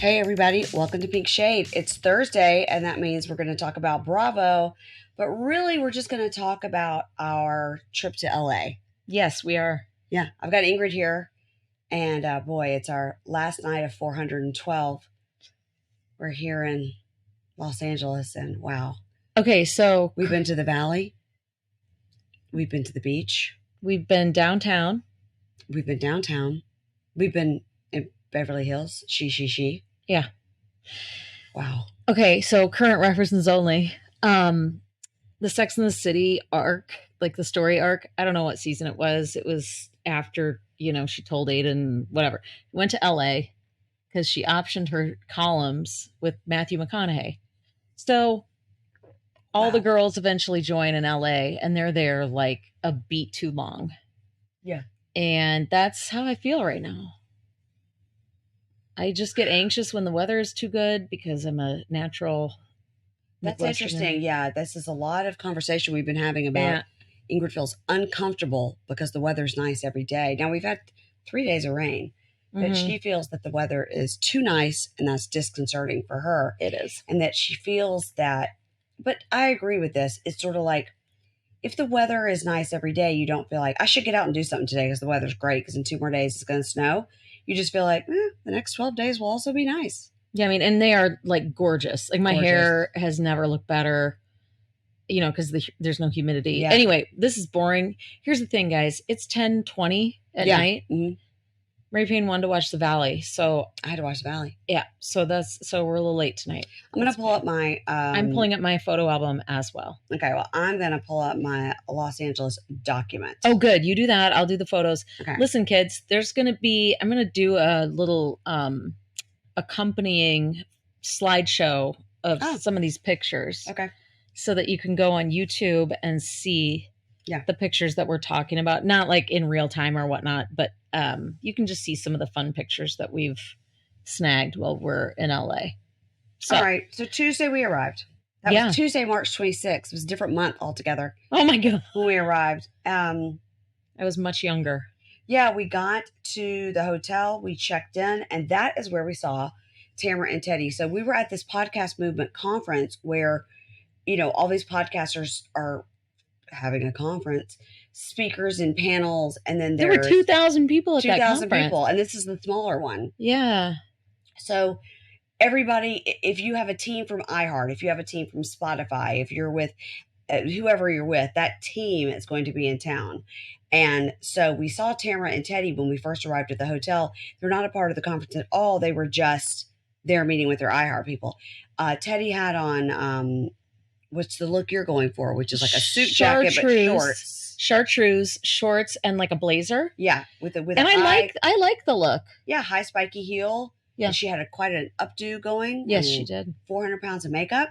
Hey everybody, welcome to Pink Shade. It's Thursday, and that means we're going to talk about Bravo, but really we're just going to talk about our trip to LA. Yes, we are. Yeah, I've got Ingrid here, and boy, it's our last night of 412. We're here in Los Angeles, and wow. Okay, so We've been to the Valley. We've been to the beach. we've been downtown. We've been downtown. We've been in Beverly Hills. She. Yeah. Wow. Okay, so current references only. The Sex and the City arc, like the story arc, I don't know what season it was. It was after, she told Aiden whatever. Went to LA because she optioned her columns with Matthew McConaughey. So all the girls eventually join in LA, and they're there like a beat too long. Yeah. And that's how I feel right now. I just get anxious when the weather is too good because I'm a natural. That's interesting. Yeah, this is a lot of conversation we've been having about Ingrid feels uncomfortable because the weather's nice every day. Now, we've had 3 days of rain, but she feels that the weather is too nice, and that's disconcerting for her. It is. And that she feels that, but I agree with this. It's sort of like, if the weather is nice every day, you don't feel like, I should get out and do something today because the weather's great because in 2 more days it's going to snow. You just feel like, the next 12 days will also be nice. Yeah, I mean, and they are like gorgeous. Like my hair has never looked better, because there's no humidity. Yeah. Anyway, this is boring. Here's the thing, guys. It's 10:20 at night. Mm-hmm. Mary Payne wanted to watch The Valley, so I had to watch The Valley. Yeah, so we're a little late tonight. I'm going to pull up my... I'm pulling up my photo album as well. Okay, well, I'm going to pull up my Los Angeles document. Oh, good. You do that. I'll do the photos. Okay. Listen, kids, I'm going to do a little accompanying slideshow of some of these pictures. Okay. So that you can go on YouTube and see the pictures that we're talking about. Not like in real time or whatnot, but you can just see some of the fun pictures that we've snagged while we're in LA. So, all right. So Tuesday we arrived. That was Tuesday, March 26th. It was a different month altogether. Oh my God. When we arrived. I was much younger. Yeah, we got to the hotel. We checked in, and that is where we saw Tamara and Teddy. So we were at this podcast movement conference where, all these podcasters are having a conference, speakers and panels, and then there were 2,000 people at that conference. 2,000 people, and this is the smaller one. Yeah. So everybody, if you have a team from iHeart, if you have a team from Spotify, if you're with whoever you're with, that team is going to be in town. And so we saw Tamara and Teddy when we first arrived at the hotel. They're not a part of the conference at all. They were just there meeting with their iHeart people. Teddy had on, what's the look you're going for, which is like a suit jacket but shorts. Chartreuse shorts and like a blazer. Yeah, I like the look. Yeah, high spiky heel. Yeah, and she had quite an updo going. Yes, she did. 400 pounds of makeup.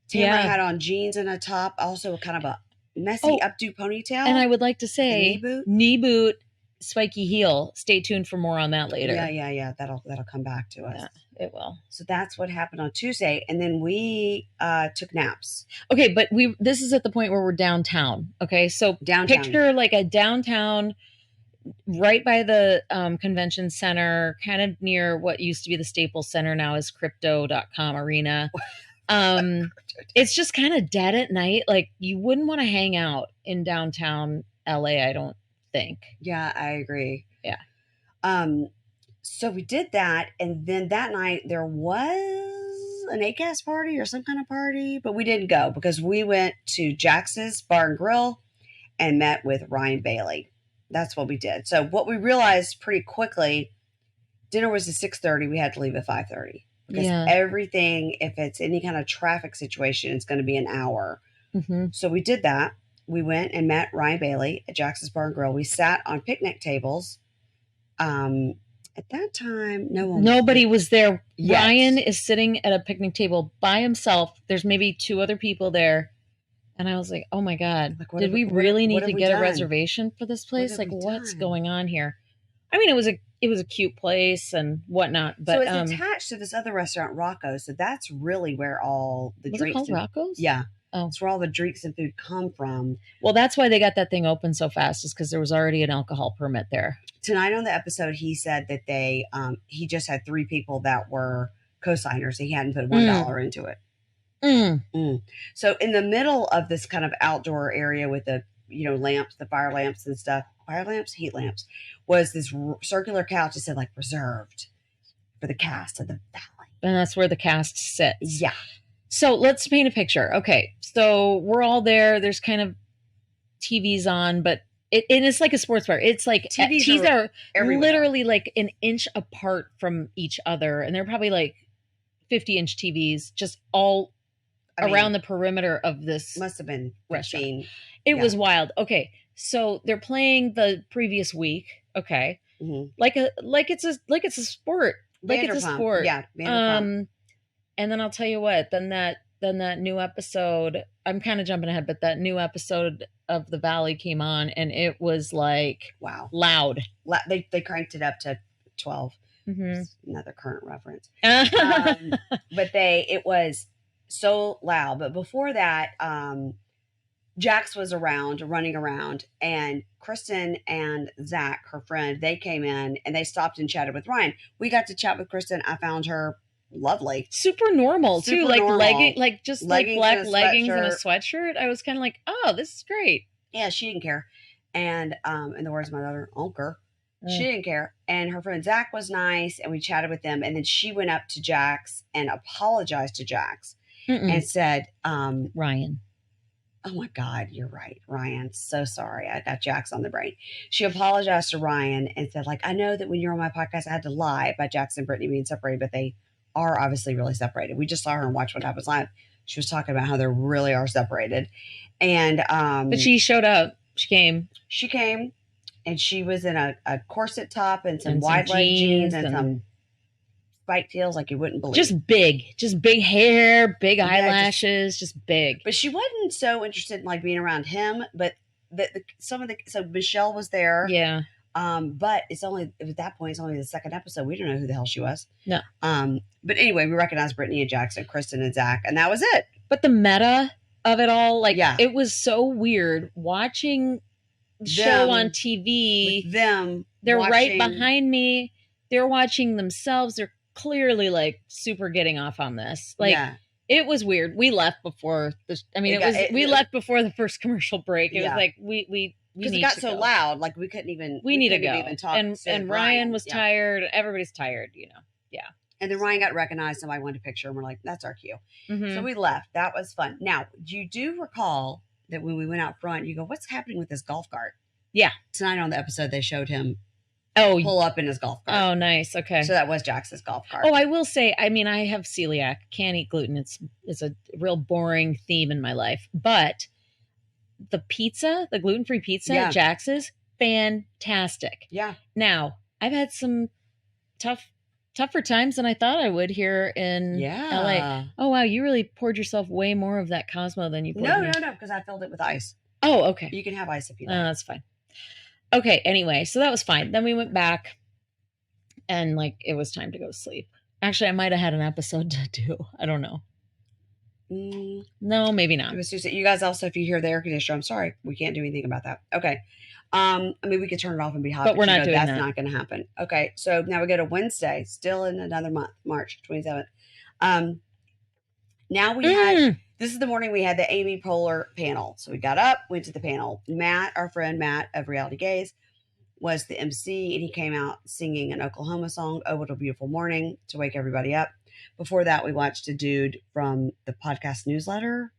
Tamara had on jeans and a top, also kind of a messy updo ponytail. And I would like to say, knee boot, spiky heel. Stay tuned for more on that later. Yeah. That'll come back to us. Yeah, it will. So that's what happened on Tuesday, and then we took naps. Okay, but this is at the point where we're downtown. Okay, so downtown. Picture like a downtown, right by the convention center, kind of near what used to be the Staples Center, now is Crypto.com Arena. It's just kind of dead at night. Like, you wouldn't want to hang out in downtown LA, I don't think. Yeah, I agree. Yeah. So we did that, and then that night there was an ACAST party or some kind of party, but we didn't go because we went to Jax's Bar and Grill and met with Ryan Bailey. That's what we did. So what we realized pretty quickly, dinner was at 6:30. We had to leave at 5:30 because everything, if it's any kind of traffic situation, it's going to be an hour. Mm-hmm. So we did that. We went and met Ryan Bailey at Jax's Bar and Grill. We sat on picnic tables. At that time, nobody was there. Yes. Ryan is sitting at a picnic table by himself. There's maybe 2 other people there. And I was like, oh my God, did we really need to get a reservation for this place? Like, what's going on here? I mean, it was a cute place and whatnot. But so it's attached to this other restaurant, Rocco's. So that's really where all the drinks. Was it called Rocco's? Yeah. Oh. That's where all the drinks and food come from. Well, that's why they got that thing open so fast, is because there was already an alcohol permit there. Tonight on the episode, he said that he just had 3 people that were co-signers. He hadn't put $1 into it. So in the middle of this kind of outdoor area with the lamps, the fire lamps and stuff, heat lamps, was this circular couch that said like reserved for the cast of the Valley. And that's where the cast sits. Yeah. So let's paint a picture. Okay, so we're all there. There's kind of TVs on, but it's like a sports bar. It's like TVs are literally like an inch apart from each other, and they're probably like 50-inch TVs just all around the perimeter of this. Must have been restaurant. It was wild. Okay, so they're playing the previous week. Okay, like it's a sport. Like it's a sport. Yeah. And then I'll tell you what. Then that new episode. I'm kind of jumping ahead, but that new episode of The Valley came on, and it was like loud. They cranked it up to 12. Another current reference. But it was so loud. But before that, Jax was running around, and Kristen and Zach, her friend, they came in and they stopped and chatted with Ryan. We got to chat with Kristen. I found her lovely, super normal too, like leggings, like just leggings, like black leggings and a sweatshirt. I was kind of like, oh, this is great. Yeah, she didn't care. And in the words of my daughter, Unker, she didn't care. And her friend Zach was nice, and we chatted with them. And then she went up to Jax and apologized to Jax and said, Ryan. Oh my God, you're right, Ryan. So sorry. I got Jax on the brain. She apologized to Ryan and said, like, I know that when you're on my podcast, I had to lie about Jax and Brittany being separated, but they are obviously really separated. We just saw her and watched What Happens Live. She was talking about how they really are separated. And but she showed up. She came, and she was in a corset top and some wide leg jeans and some spiked heels like you wouldn't believe. Just big hair, big eyelashes, just big. But she wasn't so interested in like being around him. But so Michelle was there. Yeah. But at that point, it's only the second episode. We don't know who the hell she was. No. But anyway, we recognized Brittany and Jackson, Kristen and Zach, and that was it. But the meta of it all, it was so weird watching the show on TV. They're right behind me. They're watching themselves. They're clearly like super getting off on this. It was weird. We left before we left before the first commercial break. It was like because it got so loud, like we couldn't even. We need to go. Even talk. And Ryan was tired. Everybody's tired, Yeah. And then Ryan got recognized. Somebody wanted a picture, and we're like, "That's our cue." So we left. That was fun. Now, you do recall that when we went out front, you go, "What's happening with this golf cart?" Yeah. Tonight on the episode, they showed him pull up in his golf cart. Oh, nice. Okay. So that was Jax's golf cart. Oh, I will say, I mean, I have celiac, can't eat gluten. It's a real boring theme in my life. But the pizza, the gluten-free pizza at Jax's, fantastic. Yeah. Now, I've had some tougher times than I thought I would here in LA. Oh, wow. You really poured yourself way more of that Cosmo than you poured. No, because I filled it with ice. Oh, okay. You can have ice if you like. That's fine. Okay, anyway, so that was fine. Then we went back and it was time to go to sleep. Actually, I might have had an episode to do. I don't know. No, maybe not. It was you guys also, if you hear the air conditioner, I'm sorry. We can't do anything about that. Okay. I mean, we could turn it off and be hot, but we're not doing that. That's not going to happen. Okay, so now we go to Wednesday, still in another month, March 27th. Now we had... This is the morning we had the Amy Poehler panel. So we got up, went to the panel. Matt, our friend Matt of Reality Gaze, was the MC, and he came out singing an Oklahoma song, "Oh, What a Beautiful Morning," to wake everybody up. Before that, we watched a dude from the podcast newsletter.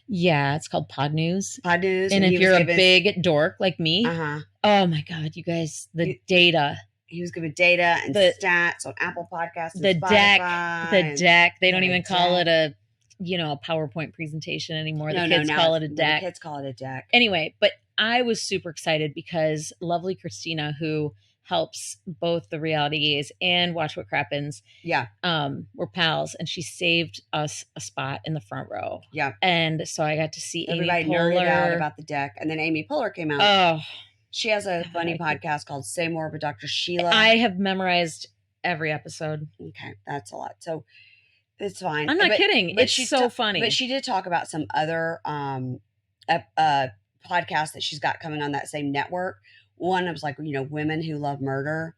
Yeah, it's called Pod News. And if you're a big dork like me, oh my God, you guys, data. He was giving data and stats on Apple Podcasts and Spotify. The deck. They don't even call it a PowerPoint presentation anymore. The kids call it a deck. The kids call it a deck. Anyway, but I was super excited because lovely Christina, who helps both the Reality Gaze and Watch What Crappens, we're pals, and she saved us a spot in the front row. Yeah. And so I got to see everybody Amy Poehler. Nerded out about the deck. And then Amy Poehler came out. Oh. She has a funny podcast called Say More with Dr. Sheila. I have memorized every episode. Okay, that's a lot. So It's fine. I'm not kidding. It's so funny. But she did talk about some other podcasts that she's got coming on that same network. One was like, women who love murder.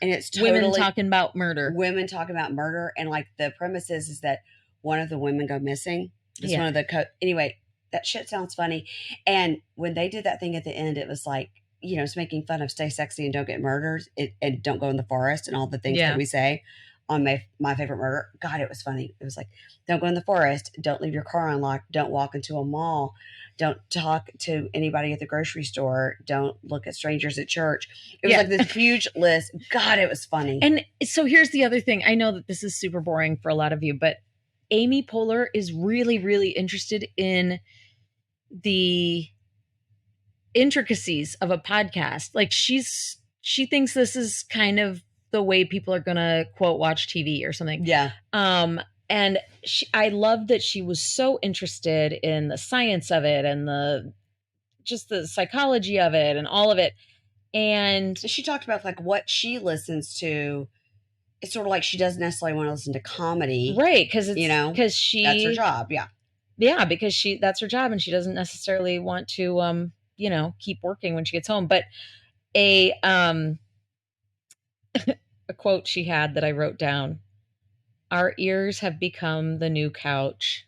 And it's totally women talking about murder. Women talking about murder. And like the premise is that one of the women go missing. It's one of the anyway, that shit sounds funny. And when they did that thing at the end, it was like, it's making fun of stay sexy and don't get murdered and don't go in the forest and all the things that we say on my favorite murder. God, it was funny. It was like, don't go in the forest, don't leave your car unlocked, don't walk into a mall, don't talk to anybody at the grocery store, don't look at strangers at church. It was like this huge list. God, it was funny. And so here's the other thing. I know that this is super boring for a lot of you, but Amy Poehler is really, really interested in the intricacies of a podcast. Like she thinks this is kind of the way people are going to quote watch TV or something. Yeah. And I love that she was so interested in the science of it and the psychology of it and all of it. And she talked about like what she listens to. It's sort of like she doesn't necessarily want to listen to comedy. Right. Because that's her job. Yeah. Yeah. Because that's her job and she doesn't necessarily want to, keep working when she gets home. But a quote she had that I wrote down: our ears have become the new couch.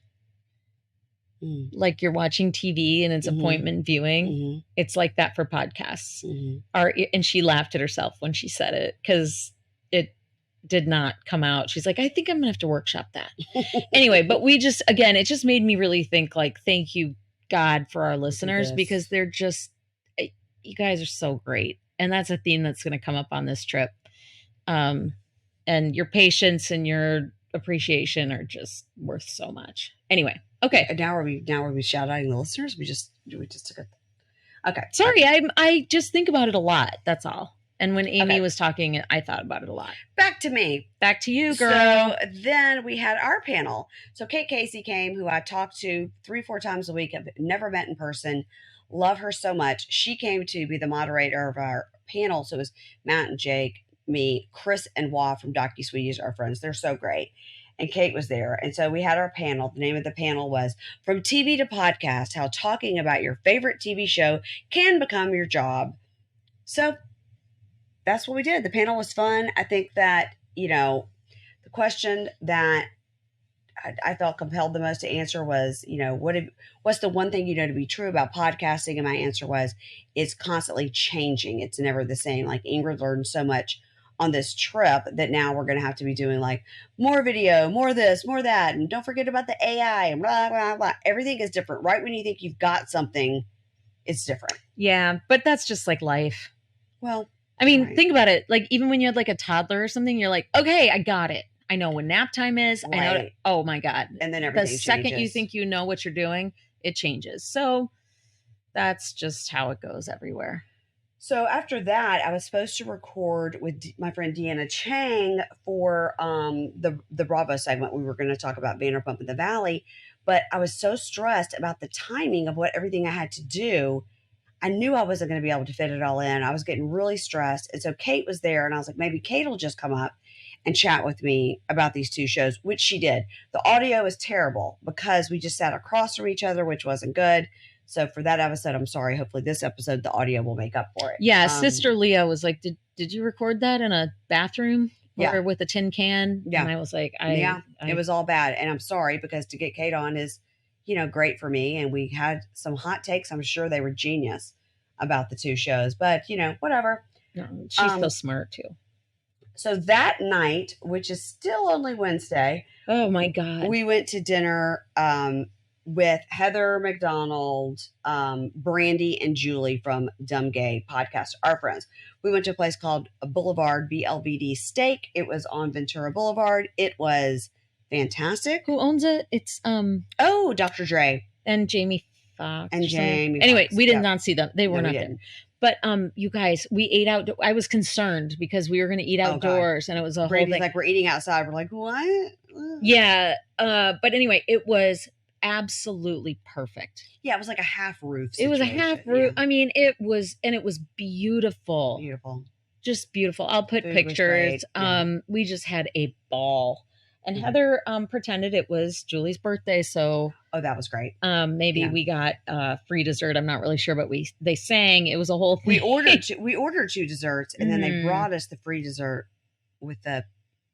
Like you're watching TV and it's appointment viewing. It's like that for podcasts. And she laughed at herself when she said it because it did not come out. She's like, I think I'm gonna have to workshop that. Anyway, but it just made me really think like, thank you God for our listeners, because they're just, you guys are so great. And that's a theme that's going to come up on this trip. And your patience and your appreciation are just worth so much. Anyway. Okay. Now are we shout outing the listeners? We just took it. Okay. Sorry. I just think about it a lot. That's all. And when Amy was talking, I thought about it a lot. Back to me. Back to you, girl. So then we had our panel. So Kate Casey came, who I talked to 3-4 times a week. I've never met in person. Love her so much. She came to be the moderator of our panel. So it was Matt and Jake, me, Chris and Wah from DocuSweeties, our friends. They're so great. And Kate was there. And so we had our panel. The name of the panel was From TV to Podcast, How Talking About Your Favorite TV Show Can Become Your Job. So that's what we did. The panel was fun. I think that, the question that I felt compelled the most to answer was, what's the one thing to be true about podcasting? And my answer was, it's constantly changing. It's never the same. Like Ingrid learned so much on this trip that now we're going to have to be doing like more video, more this, more that. And don't forget about the AI and blah, blah, blah. Everything is different. Right when you think you've got something, it's different. Yeah, but that's just like life. Well, I mean, think about it. Like even when you had like a toddler or something, you're like, okay, I got it. I know when nap time is. Right. I know. Oh my God. And then everything the second changes. You think you know what you're doing, it changes. So that's just how it goes everywhere. So after that, I was supposed to record with my friend Deanna Chang for the Bravo segment. We were going to talk about Vanderpump in the Valley, but I was so stressed about the timing of everything I had to do. I knew I wasn't going to be able to fit it all in. I was getting really stressed. And so Kate was there, and I was like, maybe Kate will just come up and chat with me about these two shows, which she did. The audio is terrible because we just sat across from each other, which wasn't good. So for that episode, I'm sorry. Hopefully this episode, the audio will make up for it. Yeah. Sister Leah was like, did you record that in a bathroom or with a tin can? Yeah. And I was like, it was all bad. And I'm sorry because to get Kate on is, great for me. And we had some hot takes. I'm sure they were genius about the two shows, but whatever. No, she's so smart too. So that night, which is still only Wednesday. Oh my God. We went to dinner, with Heather McDonald, Brandy, and Julie from Dumb Gay Podcast, our friends. We went to a place called Boulevard BLVD Steak. It was on Ventura Boulevard. It was fantastic. Who owns it? It's Dr. Dre and Jamie Foxx. And Jamie. Anyway, Foxx. we did not see them. They were not there. But you guys, we ate out. I was concerned because we were going to eat outdoors, and it was a Brady's whole thing. Like, we're eating outside. We're like, what? Yeah. But anyway, it was absolutely perfect. Yeah, it was like a half roof situation. It was a half roof. Yeah. I mean, it was beautiful. Beautiful. Just beautiful. I'll put pictures. We just had a ball. And Mhm. Heather pretended it was Julie's birthday, so Oh, that was great. maybe Yeah. we got free dessert. I'm not really sure, but they sang. It was a whole thing. We ordered 2 desserts, and then they Mhm. brought us the free dessert with the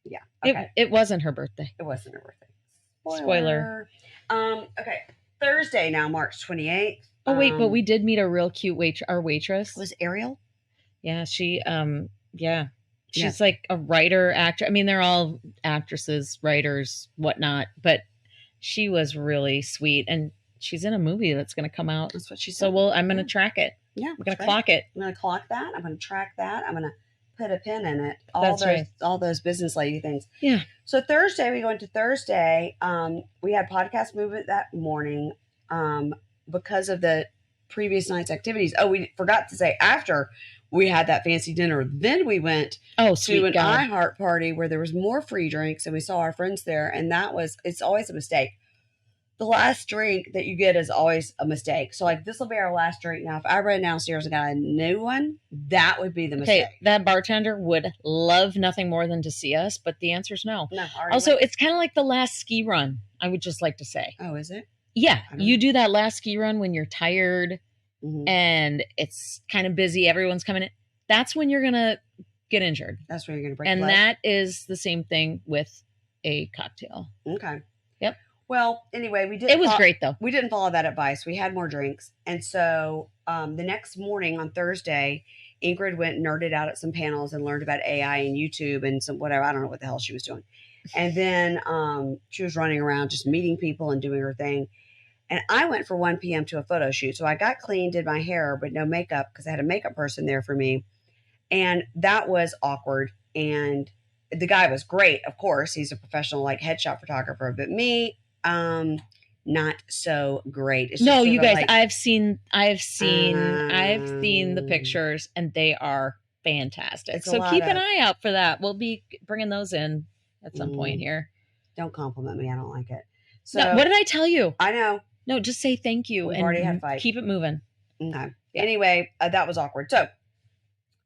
yeah. Okay. It wasn't her birthday. It wasn't her birthday. Spoiler. Okay. Thursday now, March 28th. Oh wait, but we did meet a real cute our waitress. Was Ariel? Yeah, she yeah. Yeah. She's like a writer, actor. I mean, they're all actresses, writers, whatnot, but she was really sweet, and she's in a movie that's going to come out. That's what she said. So I'm going to track it. Yeah, we're going to clock it. I'm going to clock that. I'm going to track that. I'm going to put a pin in it. All those business lady things. Yeah. So Thursday, we go into Thursday. We had podcast movement that morning because of the previous night's activities. Oh, we forgot to say after we had that fancy dinner, then we went to an iHeart party where there was more free drinks, and we saw our friends there. And it's always a mistake. The last drink that you get is always a mistake. So like, this will be our last drink. Now, if I ran downstairs and got a new one, that would be the mistake. Okay, that bartender would love nothing more than to see us, but the answer is no. No. Also, it's kind of like the last ski run, I would just like to say. Oh, is it? Yeah, you do that last ski run when you're tired and it's kind of busy, everyone's coming in. That's when you're going to get injured. That's when you're going to break and your leg. That is the same thing with a cocktail. Okay. Yep. Well, anyway, it was great though. We didn't follow that advice. We had more drinks. And so the next morning on Thursday, Ingrid went and nerded out at some panels and learned about AI and YouTube and some whatever. I don't know what the hell she was doing. And then she was running around just meeting people and doing her thing. And I went for 1 p.m. to a photo shoot. So I got clean, did my hair, but no makeup because I had a makeup person there for me. And that was awkward. And the guy was great, of course. He's a professional like headshot photographer. But me, not so great. It's no, you guys, like, I've seen the pictures and they are fantastic. So keep an eye out for that. We'll be bringing those in at some point here. Don't compliment me. I don't like it. So no, what did I tell you? I know. No, just say thank you. We've already had a fight. Keep it moving. Okay. Yeah. Anyway, that was awkward. So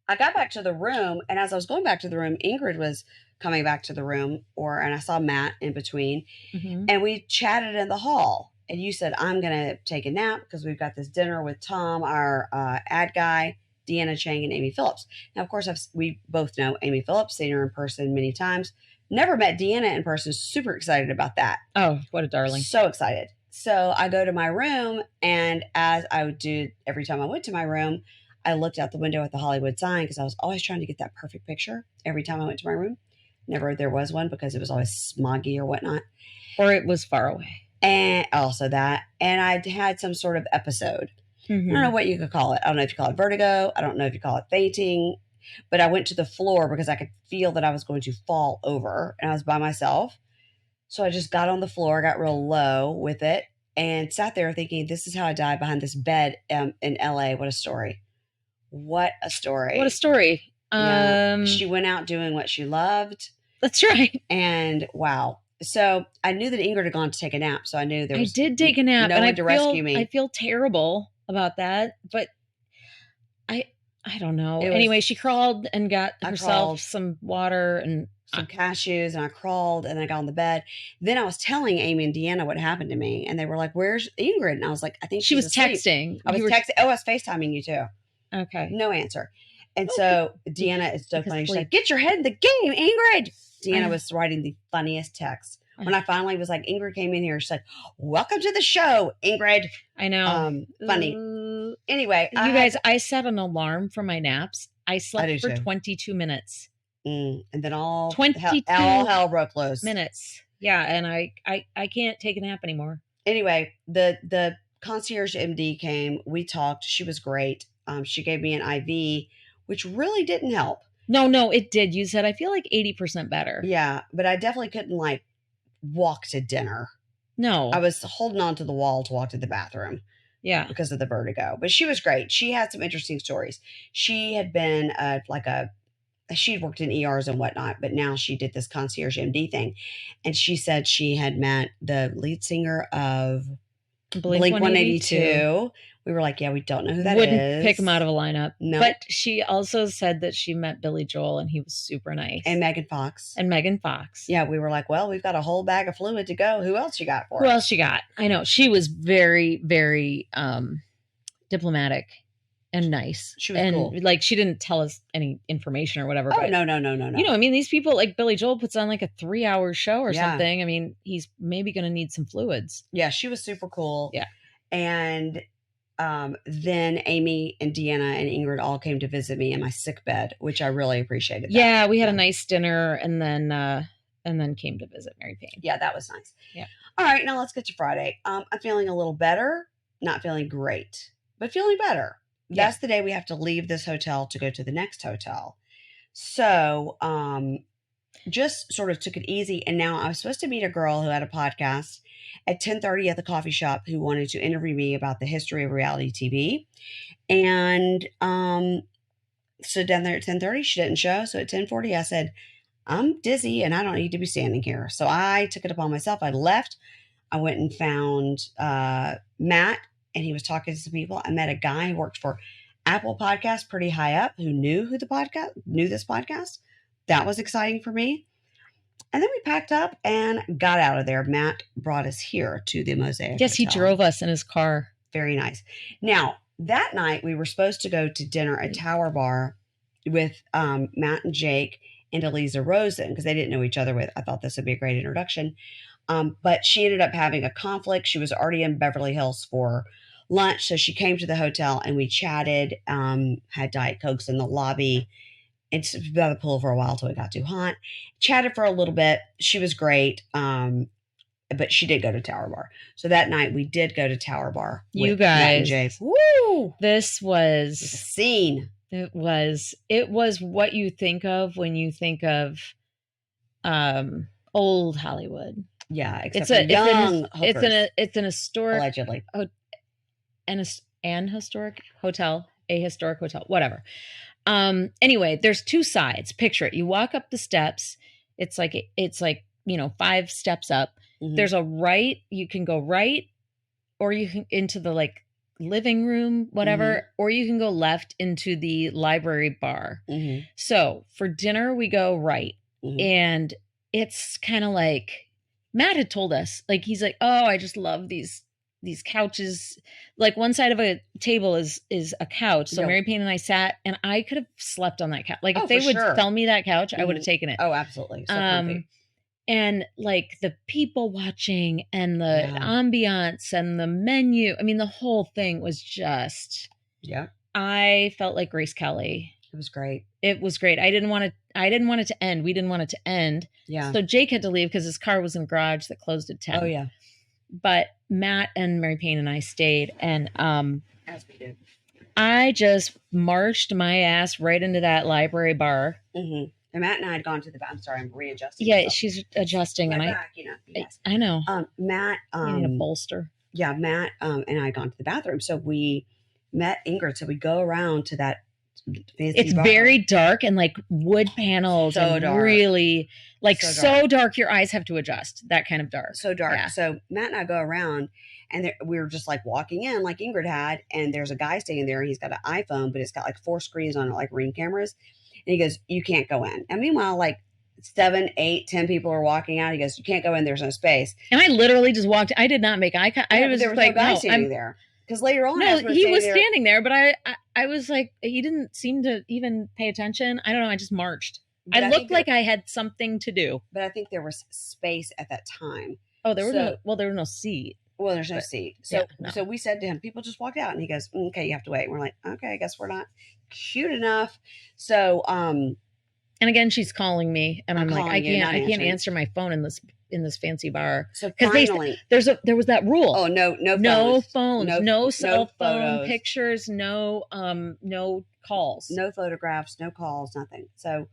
I got back to the room, and as I was going back to the room, Ingrid was coming back to the room, and I saw Matt in between, and we chatted in the hall. And you said, I'm going to take a nap because we've got this dinner with Tom, our ad guy, Deanna Chang, and Amy Phillips. Now, of course, we both know Amy Phillips, seen her in person many times. Never met Deanna in person. Super excited about that. Oh, what a darling. So excited. So I go to my room, and as I would do every time I went to my room, I looked out the window at the Hollywood sign because I was always trying to get that perfect picture every time I went to my room. Never there was one because it was always smoggy or whatnot. Or it was far away. And also that. And I had some sort of episode. I don't know what you could call it. I don't know if you call it vertigo. I don't know if you call it fainting. But I went to the floor because I could feel that I was going to fall over. And I was by myself. So I just got on the floor, got real low with it, and sat there thinking, this is how I died behind this bed in LA. What a story. What a story. What a story. Yeah. She went out doing what she loved. That's right. And wow. So I knew that Ingrid had gone to take a nap. So I knew there was I did take a nap. No one to rescue me. I feel terrible about that, but I don't know. Anyway, she crawled and got herself some water and some cashews, and I crawled and I got on the bed. Then I was telling Amy and Deanna what happened to me, and they were like, "Where's Ingrid?" And I was like, "I think she was asleep." texting. I was texting. Oh, I was FaceTiming you too. Okay. No answer. And so Deanna is so funny. She's like, "Get your head in the game, Ingrid." Deanna was writing the funniest text. When I finally was like, Ingrid came in here, she's like, "Welcome to the show, Ingrid." I know. Funny. Anyway, you guys, I set an alarm for my naps. I slept for 22 minutes. And then all hell broke loose. Minutes. Yeah, and I can't take a nap anymore. Anyway, the concierge MD came. We talked. She was great. She gave me an IV, which really didn't help. No, it did. You said I feel like 80% better. Yeah, but I definitely couldn't like walk to dinner. No. I was holding on to the wall to walk to the bathroom. Yeah. Because of the vertigo. But she was great. She had some interesting stories. She had been she'd worked in ERs and whatnot, but now she did this concierge MD thing. And she said she had met the lead singer of Blink 182, We were like, yeah, we don't know who that Wouldn't is. pick him out of a lineup. No. But she also said that she met Billy Joel and he was super nice. And Megan Fox. And Megan Fox. Yeah, we were like, well, we've got a whole bag of fluid to go. Who else you got for us? Who else you got? I know. She was very, very diplomatic and nice. She was and cool. Like, she didn't tell us any information or whatever. Oh, but, no. You know, I mean, these people, like Billy Joel puts on like a 3-hour show or Yeah. something. I mean, he's maybe going to need some fluids. Yeah, she was super cool. Yeah. And then Amy and Deanna and Ingrid all came to visit me in my sick bed, which I really appreciated. Yeah, we had a nice dinner and then came to visit Mary Payne. Yeah, that was nice. Yeah. All right, now let's get to Friday. I'm feeling a little better, not feeling great, but feeling better. Yeah. That's the day we have to leave this hotel to go to the next hotel. So just sort of took it easy. And now I was supposed to meet a girl who had a podcast at 10:30 at the coffee shop who wanted to interview me about the history of reality TV. And so down there at 10:30, she didn't show. So at 10:40, I said, I'm dizzy and I don't need to be standing here. So I took it upon myself. I left. I went and found Matt, and he was talking to some people. I met a guy who worked for Apple Podcasts pretty high up who knew this podcast. That was exciting for me. And then we packed up and got out of there. Matt brought us here to the Mosaic Yes, Hotel. he drove us in his car. Very nice. Now, that night we were supposed to go to dinner at Tower Bar with Matt and Jake and Eliza Rosen because they didn't know each other. I thought this would be a great introduction. But she ended up having a conflict. She was already in Beverly Hills for lunch. So she came to the hotel and we chatted, had Diet Cokes in the lobby. And by the pool for a while till it got too hot. Chatted for a little bit. She was great. But she did go to Tower Bar. So that night we did go to Tower Bar. You with Matt and guys. Jake. Woo! This was a scene. It was what you think of when you think of old Hollywood. Yeah, except for young hookers. It's an historic, allegedly. An historic hotel, a historic hotel, whatever. Anyway, there's two sides. Picture it. You walk up the steps. It's like 5 steps up. Mm-hmm. There's a right. You can go right, or you can into the like living room, whatever, or you can go left into the library bar. Mm-hmm. So for dinner, we go right, and it's kind of like Matt had told us. Like he's like, oh, I just love these couches. Like one side of a table is a couch. So Mary Payne and I sat, and I could have slept on that couch. Like if they would sell me that couch, I would have taken it. Oh, absolutely. So comfy. And like the people watching and the ambiance and the menu. I mean, the whole thing was just. Yeah. I felt like Grace Kelly. It was great. It was great. I didn't want it to end. We didn't want it to end. Yeah. So Jake had to leave because his car was in the garage that closed at 10. Oh yeah. But Matt and Mary Payne and I stayed, and as we did, I just marched my ass right into that library bar. Mm-hmm. And Matt and I had gone to the bathroom. I'm sorry, I'm readjusting. Yeah, myself. she's adjusting, and back, yes. I know. Matt, you need a bolster. Yeah, Matt and I had gone to the bathroom, so we met Ingrid. So we go around to that. It's bar. Very dark and like wood panels, so and dark. Really like so dark your eyes have to adjust. That kind of dark. So dark. Yeah. So Matt and I go around, and we were just like walking in, like Ingrid had, and there's a guy standing there. And he's got an iPhone, but it's got like 4 screens on it, like Ring cameras. And he goes, "You can't go in." And meanwhile, like 7, 8, 10 people are walking out. He goes, "You can't go in. There's no space." And I literally just walked. I did not make eye contact. I was there was like, no guy standing there. Because later on, no, he was standing there, but I was like, he didn't seem to even pay attention. I don't know. I just marched. I looked like I had something to do. But I think there was space at that time. Oh, there was no seat. Well, there's no seat. So so we said to him, people just walked out, and he goes, "Okay, you have to wait." And we're like, "Okay, I guess we're not cute enough." So and again, she's calling me, and I'm like, I can't answer my phone in this fancy bar. So finally, there was that rule. Oh, no phones, no cell phone pictures, no calls, no photographs, no calls, nothing. So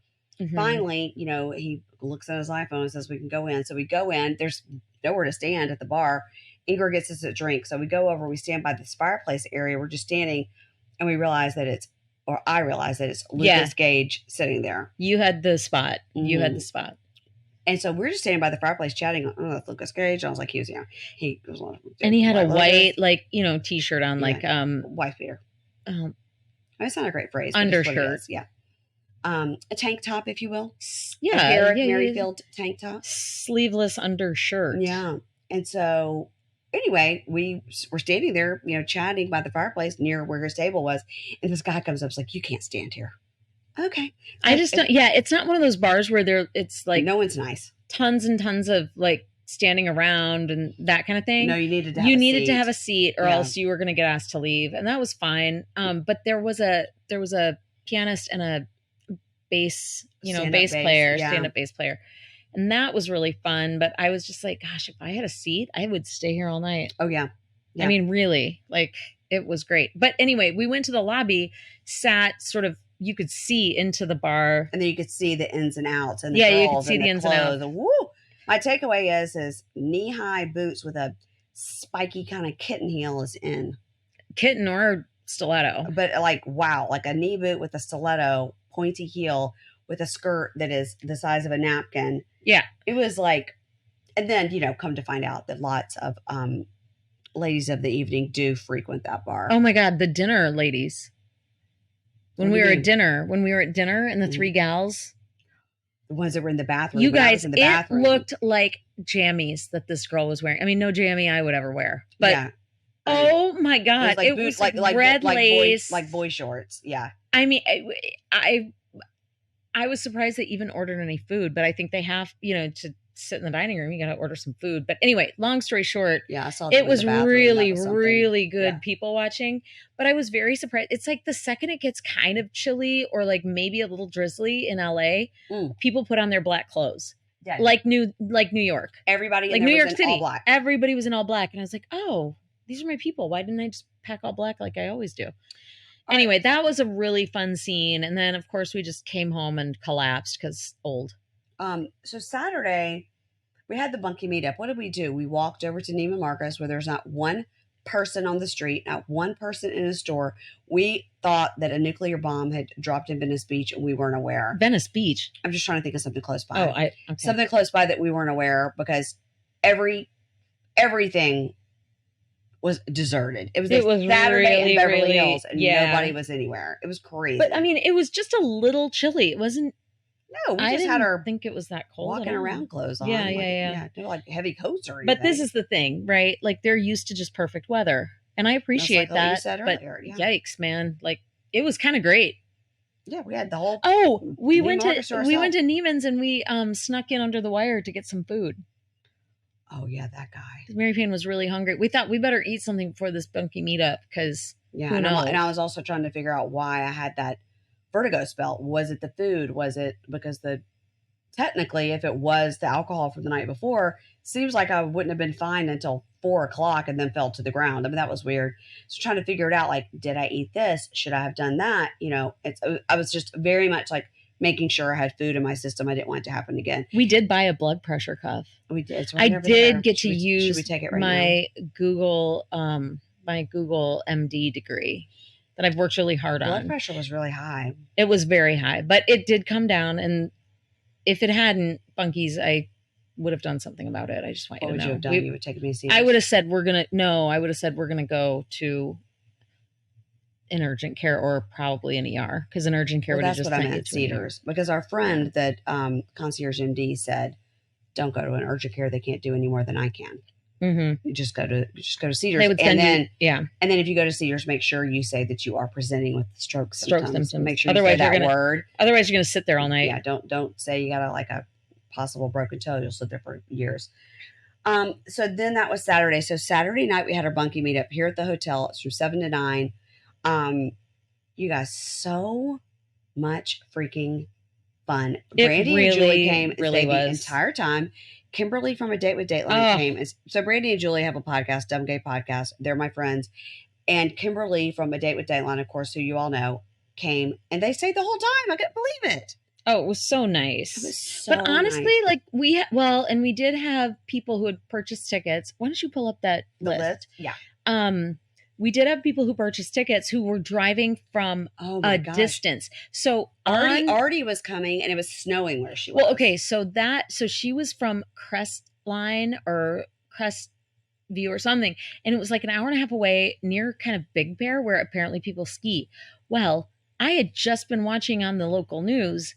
finally, he looks at his iPhone and says we can go in. So we go in. There's nowhere to stand at the bar. Ingrid gets us a drink. So we go over. We stand by this fireplace area. We're just standing, and we realize that I realize that it's Lucas Gage sitting there. You had the spot. You had the spot. And so we're just standing by the fireplace chatting. Oh, that's Lucas Gage. I was like, he was And he had a white, Lucas. like, t-shirt on, Yeah, like, wife beater. um, That's not a great phrase, but it's what it undershirt. is. Yeah. A tank top, if you will. Yeah. A Herrick yeah, Merrifield tank top. Sleeveless undershirt. Yeah. And so anyway, we were standing there, chatting by the fireplace near where his table was. And this guy comes up, is like, you can't stand here. Okay. I just don't, it's not one of those bars where it's like no one's nice. Tons and tons of like standing around and that kind of thing. No, you needed to have a seat or else you were going to get asked to leave. And that was fine. But there was a pianist and a bass, bass player, stand-up bass player. And that was really fun. But I was just like, gosh, if I had a seat, I would stay here all night. Oh, yeah. I mean, really, like it was great. But anyway, we went to the lobby, sat sort of, you could see into the bar. And then you could see the ins and outs. And you could see the ins and outs. Woo! My takeaway is knee-high boots with a spiky kind of kitten heel is in. Kitten or stiletto. But like, wow, like a knee boot with a stiletto, pointy heel with a skirt that is the size of a napkin. Yeah. It was like, and then, come to find out that lots of ladies of the evening do frequent that bar. Oh my God, the dinner ladies. When we were at dinner and the three gals. The ones that were in the bathroom. You guys, it looked like jammies that this girl was wearing. I mean, no jammy I would ever wear. But yeah. Oh my God. It was like red lace. Like boy shorts. Yeah. I mean, I was surprised they even ordered any food, but I think they have, to sit in the dining room, you got to order some food. But anyway, long story short, yeah, I saw it was really good people watching, but I was very surprised. It's like the second it gets kind of chilly or like maybe a little drizzly in LA, people put on their black clothes. Yeah. Like New York. Everybody like New York City, all black. Everybody was in all black. And I was like, oh, these are my people. Why didn't I just pack all black like I always do? Anyway, that was a really fun scene. And then, of course, we just came home and collapsed because old. So Saturday, we had the bunkie meetup. What did we do? We walked over to Neiman Marcus where there's not one person on the street, not one person in a store. We thought that a nuclear bomb had dropped in Venice Beach and we weren't aware. Venice Beach? I'm just trying to think of something close by. Okay. Something close by that we weren't aware because everything was deserted. It was Saturday in Beverly Hills and nobody was anywhere. It was crazy. But I mean, it was just a little chilly. It wasn't. No, we just had our think it was that cold. Walking around clothes on. Yeah. No, like heavy coats or anything. But this is the thing, right? Like they're used to just perfect weather. And I appreciate that. You said earlier, yikes, man. Like it was kind of great. Yeah, we had the whole we went to Neiman's and we snuck in under the wire to get some food. Oh yeah, that guy. Mary Payne was really hungry. We thought we better eat something before this bunkie meetup because who knows? And I was also trying to figure out why I had that vertigo spell. Was it the food? Was it because technically, if it was the alcohol from the night before, seems like I wouldn't have been fine until 4:00 and then fell to the ground. I mean, that was weird. So trying to figure it out, like, did I eat this? Should I have done that? I was just very much like making sure I had food in my system. I didn't want it to happen again. We did buy a blood pressure cuff. We did. I did get to use my Google MD degree that I've worked really hard on. Blood pressure was really high. It was very high, but it did come down. And if it hadn't, Bunkies, I would have done something about it. I just want you to know. What would you have done? You would take me to see. I would have said we're gonna go to an urgent care or probably an ER because an urgent care would have just sent you to Cedars. Because our friend that Concierge MD said, don't go to an urgent care. They can't do any more than I can. Mm-hmm. You just go to Cedars. They would send and then if you go to Cedars, make sure you say that you are presenting with stroke symptoms. Make sure you say that word. Otherwise, you're going to sit there all night. Yeah, don't say you got a possible broken toe. You'll sit there for years. So then that was Saturday. So Saturday night we had our bunkie meetup here at the hotel. It's from 7 to 9. You guys, so much freaking fun. Brandy and Julie came the entire time. Kimberly from A Date with Dateline came. So Brandy and Julie have a podcast, Dumb Gay Podcast. They're my friends. And Kimberly from A Date with Dateline, of course, who you all know, came. And they stayed the whole time. I couldn't believe it. Oh, it was so nice. It was so But honestly, nice. Like and we did have people who had purchased tickets. Why don't you pull up that list? Yeah. we did have people who purchased tickets who were driving from Oh a my gosh. distance. So Artie was coming and it was snowing where she was. Well, okay, so she was from Crestline or Crestview or something, and it was like an hour and a half away near kind of Big Bear where apparently people ski. Well, I had just been watching on the local news.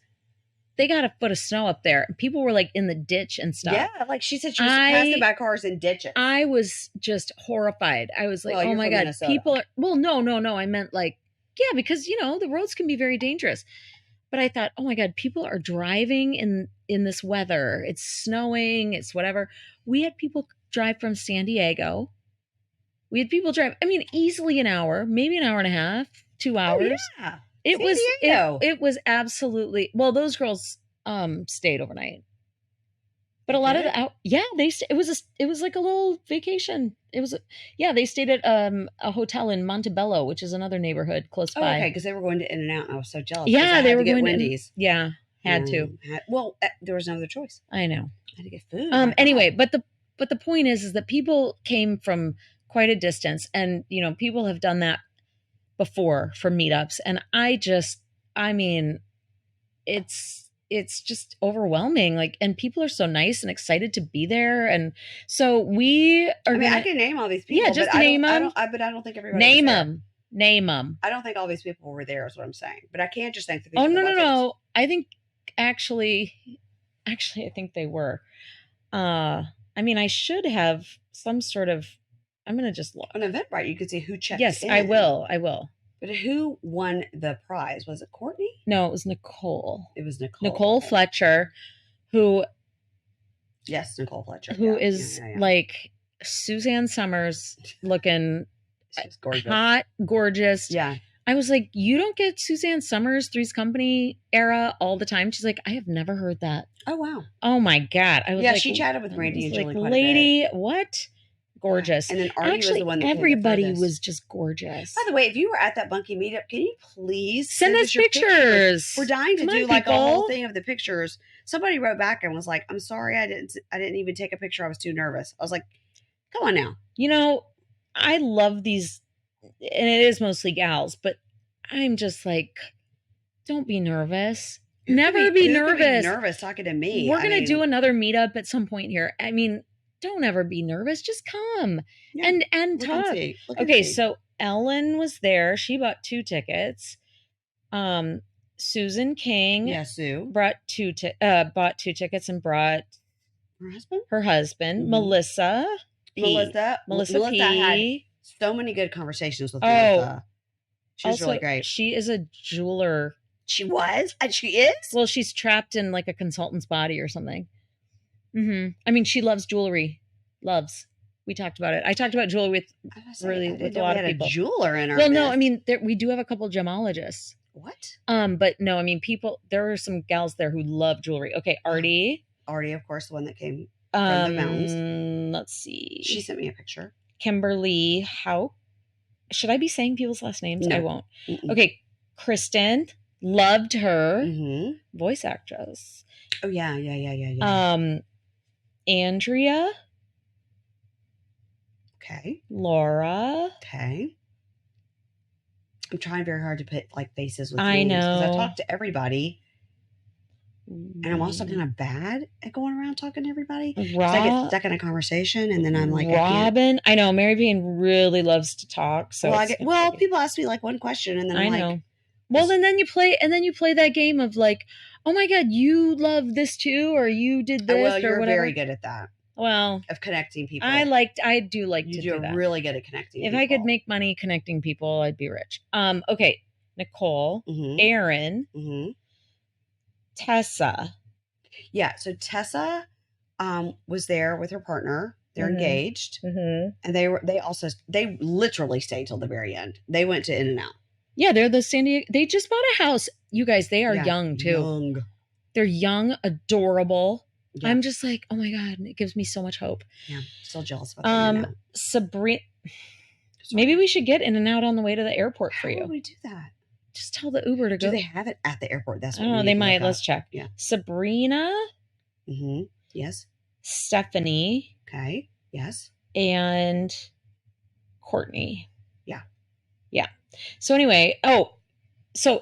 They got a foot of snow up there. People were like in the ditch and stuff. Yeah, like she said, she was passing by cars in ditches. I was just horrified. I was like, Well, oh you're my from God, Minnesota. people are, well, no. I meant like, yeah, because, you know, the roads can be very dangerous. But I thought, oh my God, people are driving in this weather. It's snowing, it's whatever. We had people drive from San Diego. We had people drive, I mean, easily an hour, maybe an hour and a half, 2 hours. Oh, yeah. It San was Diego. it was absolutely, well, those girls stayed overnight. But a lot of the it was like a little vacation. It was they stayed at a hotel in Montebello, which is another neighborhood close by. Okay, because they were going to In-N-Out, and I was so jealous. Yeah, they were going to Wendy's. Had to. Well, there was no other choice. I know. I had to get food. Anyway, but the point is that people came from quite a distance, and you know, people have done that before for meetups, and I mean, it's just overwhelming, like, and people are so nice and excited to be there, and so we are. I mean, I can name all these people. Yeah, just name them. But I don't think everybody name them. Name them. I don't think all these people were there. Is what I'm saying. But I can't just think the people. Oh no! I think actually, I think they were. I mean, I should have some sort of. I'm gonna just look on Eventbrite. You could see who checked. Yes, in. I will. But who won the prize? Was it Courtney? No, it was Nicole. It was Nicole. Nicole Fletcher, who. Yes, Nicole Fletcher. Who is like Suzanne Summers looking. She's gorgeous. Hot, gorgeous. Yeah. I was like, you don't get Suzanne Summers, Three's Company era all the time. She's like, I have never heard that. Oh, wow. Oh, my God. I was like, she chatted with Randy and Julie quite lady, a bit. What? Gorgeous. Yeah. And then Artie was the one that everybody was just gorgeous. By the way, if you were at that Bunky meetup, can you please send us pictures? We're dying to do like a whole thing of the pictures. Somebody wrote back and was like, I'm sorry, I didn't even take a picture. I was too nervous. I was like, come on now. You know, I love these, and it is mostly gals, but I'm just like, don't be nervous. Never be nervous. Nervous talking to me. We're going to do another meetup at some point here. I mean, don't ever be nervous. Just come and talk. Okay, so Ellen was there. She bought 2 tickets. Susan King, Sue, bought 2 tickets and brought her husband, Mm-hmm. Melissa P. had so many good conversations with Melissa. She was really great. She is a jeweler. She was? And she is? Well, she's trapped in like a consultant's body or something. Mm-hmm. I mean, she loves jewelry. We talked about it. I talked about jewelry with a lot of people. A jeweler in our Well, no, I mean, we do have a couple gemologists. What? But no, I mean, there are some gals there who love jewelry. Okay, Artie, of course, the one that came from the mountains. Let's see. She sent me a picture. Kimberly, how should I be saying people's last names? No. I won't. Mm-mm. Okay, Kristen, loved her. Mm-hmm. Voice actress. Oh yeah. Andrea. Okay. Laura. Okay. I'm trying very hard to put like faces with names. I know. Because I talked to everybody. And I'm also kind of bad at going around talking to everybody. I get stuck in a conversation and then I'm like, Robin. I know. Mary Bean really loves to talk. So people ask me like one question and then I'm know. Well, and then you play that game of like, oh my God, you love this too, or you did this, or you're whatever. Very good at that. Well, of connecting people. I do like to do that. You're really good at connecting people. If I could make money connecting people, I'd be rich. Okay. Nicole, mm-hmm. Aaron, mm-hmm. Tessa. Yeah. So Tessa was there with her partner. They're mm-hmm. engaged. Mm-hmm. And they literally stayed till the very end. They went to In-N-Out. Yeah, they're the San Diego. They just bought a house. You guys, they are young too. They're young, adorable. Yeah. I'm just like, oh my God, it gives me so much hope. Yeah, still jealous about Sabrina. Maybe we should get In-N-Out on the way to the airport for you. How would we do that? Just tell the Uber to go. Do they have it at the airport? That's what I don't know. They might. Let's check. Yeah. Sabrina. Mm-hmm. Yes. Stephanie. Okay. Yes. And Courtney. Yeah. Yeah. So anyway, so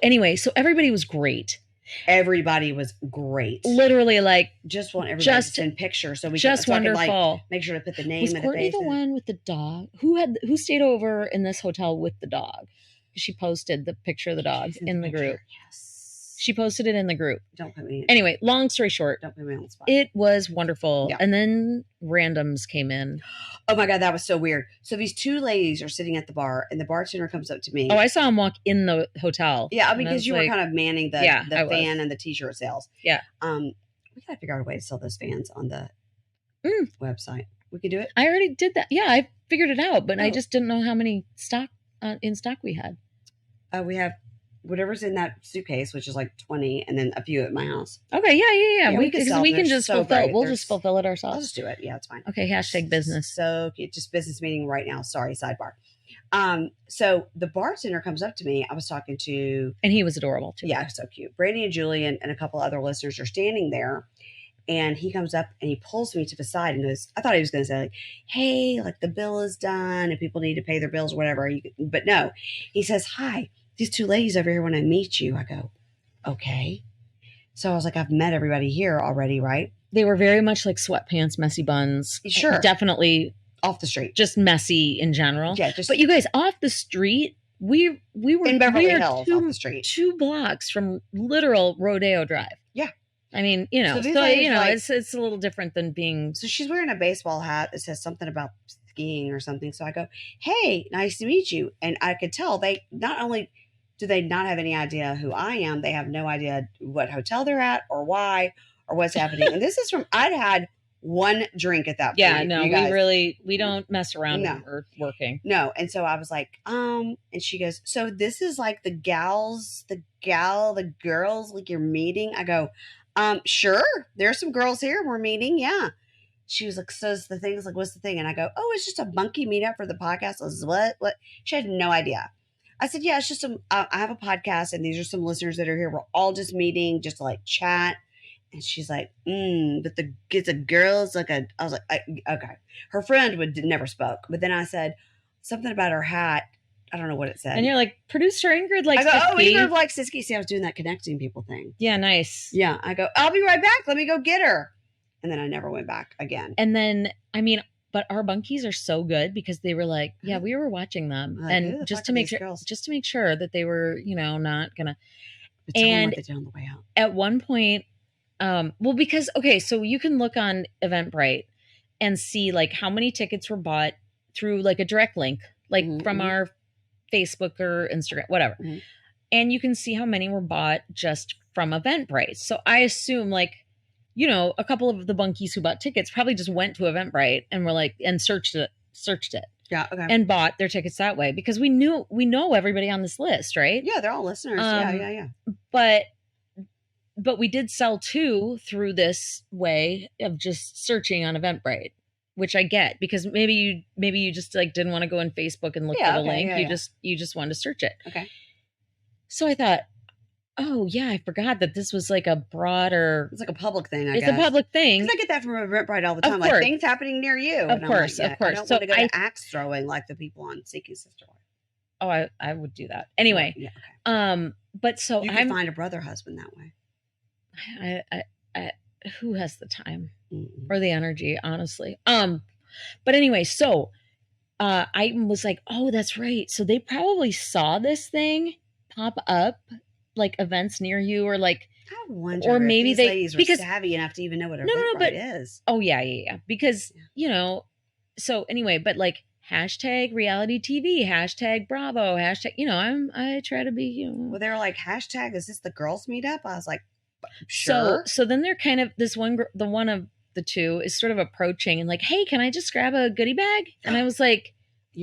everybody was great. Everybody was great. Literally, like, just want everybody to send pictures so we can, just so I can like wonderful. make sure to put the name Was and the Courtney face. the one with the dog? Who stayed over in this hotel with the dog? She posted the picture of the dog in the group. Yes. She posted it in the group. Don't put me. Anyway, long story short, don't put me on the spot. It was wonderful. Yeah. And then randoms came in. Oh my God, that was so weird. So these two ladies are sitting at the bar, and the bartender comes up to me. Oh, I saw him walk in the hotel. Yeah, I mean, because you were kind of manning the fan and the t-shirt sales. Yeah. We gotta figure out a way to sell those fans on the website. We could do it. I already did that. Yeah, I figured it out, but I just didn't know how many in stock we had. We have whatever's in that suitcase, which is like 20, and then a few at my house. Okay, yeah. We can just fulfill. We'll just fulfill it ourselves. I'll just do it. Yeah, it's fine. Okay, hashtag business. So just business meeting right now. Sorry, sidebar. So the bartender comes up to me. I was talking to, and he was adorable too. Yeah, so cute. Brandy and Julian and a couple other listeners are standing there. And he comes up and he pulls me to the side and goes, I thought he was going to say, like, hey, like the bill is done and people need to pay their bills or whatever. But no, he says, hi, these two ladies over here want to meet you. I go, okay. So I was like, I've met everybody here already, right? They were very much like sweatpants, messy buns. Sure. Definitely off the street. Just messy in general. Yeah. But you guys, off the street, we were in Beverly Hills, off the street. 2 blocks from literal Rodeo Drive. Yeah. I mean, it's a little different than being. So she's wearing a baseball hat that says something about skiing or something. So I go, hey, nice to meet you. And I could tell they not only do they not have any idea who I am, they have no idea what hotel they're at or why or what's happening. And this is I'd had one drink at that point. Yeah, no, we don't mess around when we're working. No. And so I was like, and she goes, so this is like the girls, like you're meeting. I go, sure. There's some girls here we're meeting. Yeah. She was like, so the thing's like, what's the thing? And I go, oh, it's just a monkey meetup for the podcast. I was, what? She had no idea. I said, yeah, it's just I have a podcast and these are some listeners that are here. We're all just meeting just to like chat. And she's like, but it's a girls like I was like, okay. Her friend never spoke. But then I said something about her hat. I don't know what it said. And you're like, producer Ingrid likes Siski. Oh, Ingrid likes Siski. See, I was doing that connecting people thing. Yeah, nice. Yeah, I go, I'll be right back. Let me go get her. And then I never went back again. And then, I mean, but our bunkies are so good because they were like, yeah, we were watching them. Like, and just to make sure that they were, not gonna. And what they did on the way out. At one point, because, okay, so you can look on Eventbrite and see like how many tickets were bought through like a direct link, like from our Facebook or Instagram, whatever. Mm-hmm. And you can see how many were bought just from Eventbrite. So I assume like, a couple of the bunkies who bought tickets probably just went to Eventbrite and were like, and searched it. Yeah. Okay. And bought their tickets that way because we know everybody on this list, right? Yeah. They're all listeners. Yeah. But we did sell 2 through this way of just searching on Eventbrite, which I get because maybe you just like didn't want to go on Facebook and look for the link. You just wanted to search it. Okay. So I thought, oh yeah, I forgot that this was like a broader. It's like a public thing. I guess. It's a public thing. Because I get that from Eventbrite all the time. Like things happening near you. Of course. I don't want to go to axe throwing like the people on Seeking Sister. Oh, I would do that anyway. Yeah. Okay. But so you can find a brother husband that way. I who has the time or the energy, honestly. But anyway, so I was like, oh, that's right. So they probably saw this thing pop up, like events near you, or like, I wonder, or maybe these ladies were savvy enough to even know what Eventbrite is. Oh yeah, because So anyway, but like hashtag reality TV, hashtag Bravo, hashtag. I try to be. Well, they were like hashtag. Is this the girls meetup? I was like. Sure. So then they're kind of the one of the two is sort of approaching and like, hey, can I just grab a goodie bag? And I was like,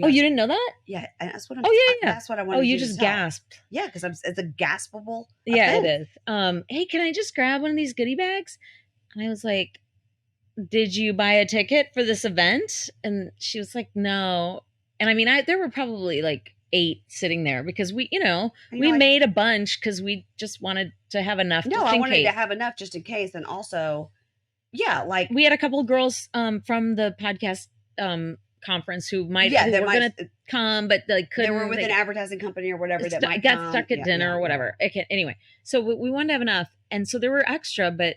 oh, you didn't know that? Yeah, and that's what. That's what I wanted. Oh, you just gasped. Yeah, because it's a gaspable. Yeah, it is. Hey, can I just grab one of these goodie bags? And I was like, did you buy a ticket for this event? And she was like, no. And I mean, there were probably like 8 sitting there because we made a bunch because we just wanted to have enough. No, I wanted to have enough just in case. And also, yeah, like we had a couple of girls from the podcast conference who were going to come, but like they couldn't. were with an advertising company or whatever that might got come. stuck at dinner or whatever. Okay, anyway, so we wanted to have enough, and so there were extra, but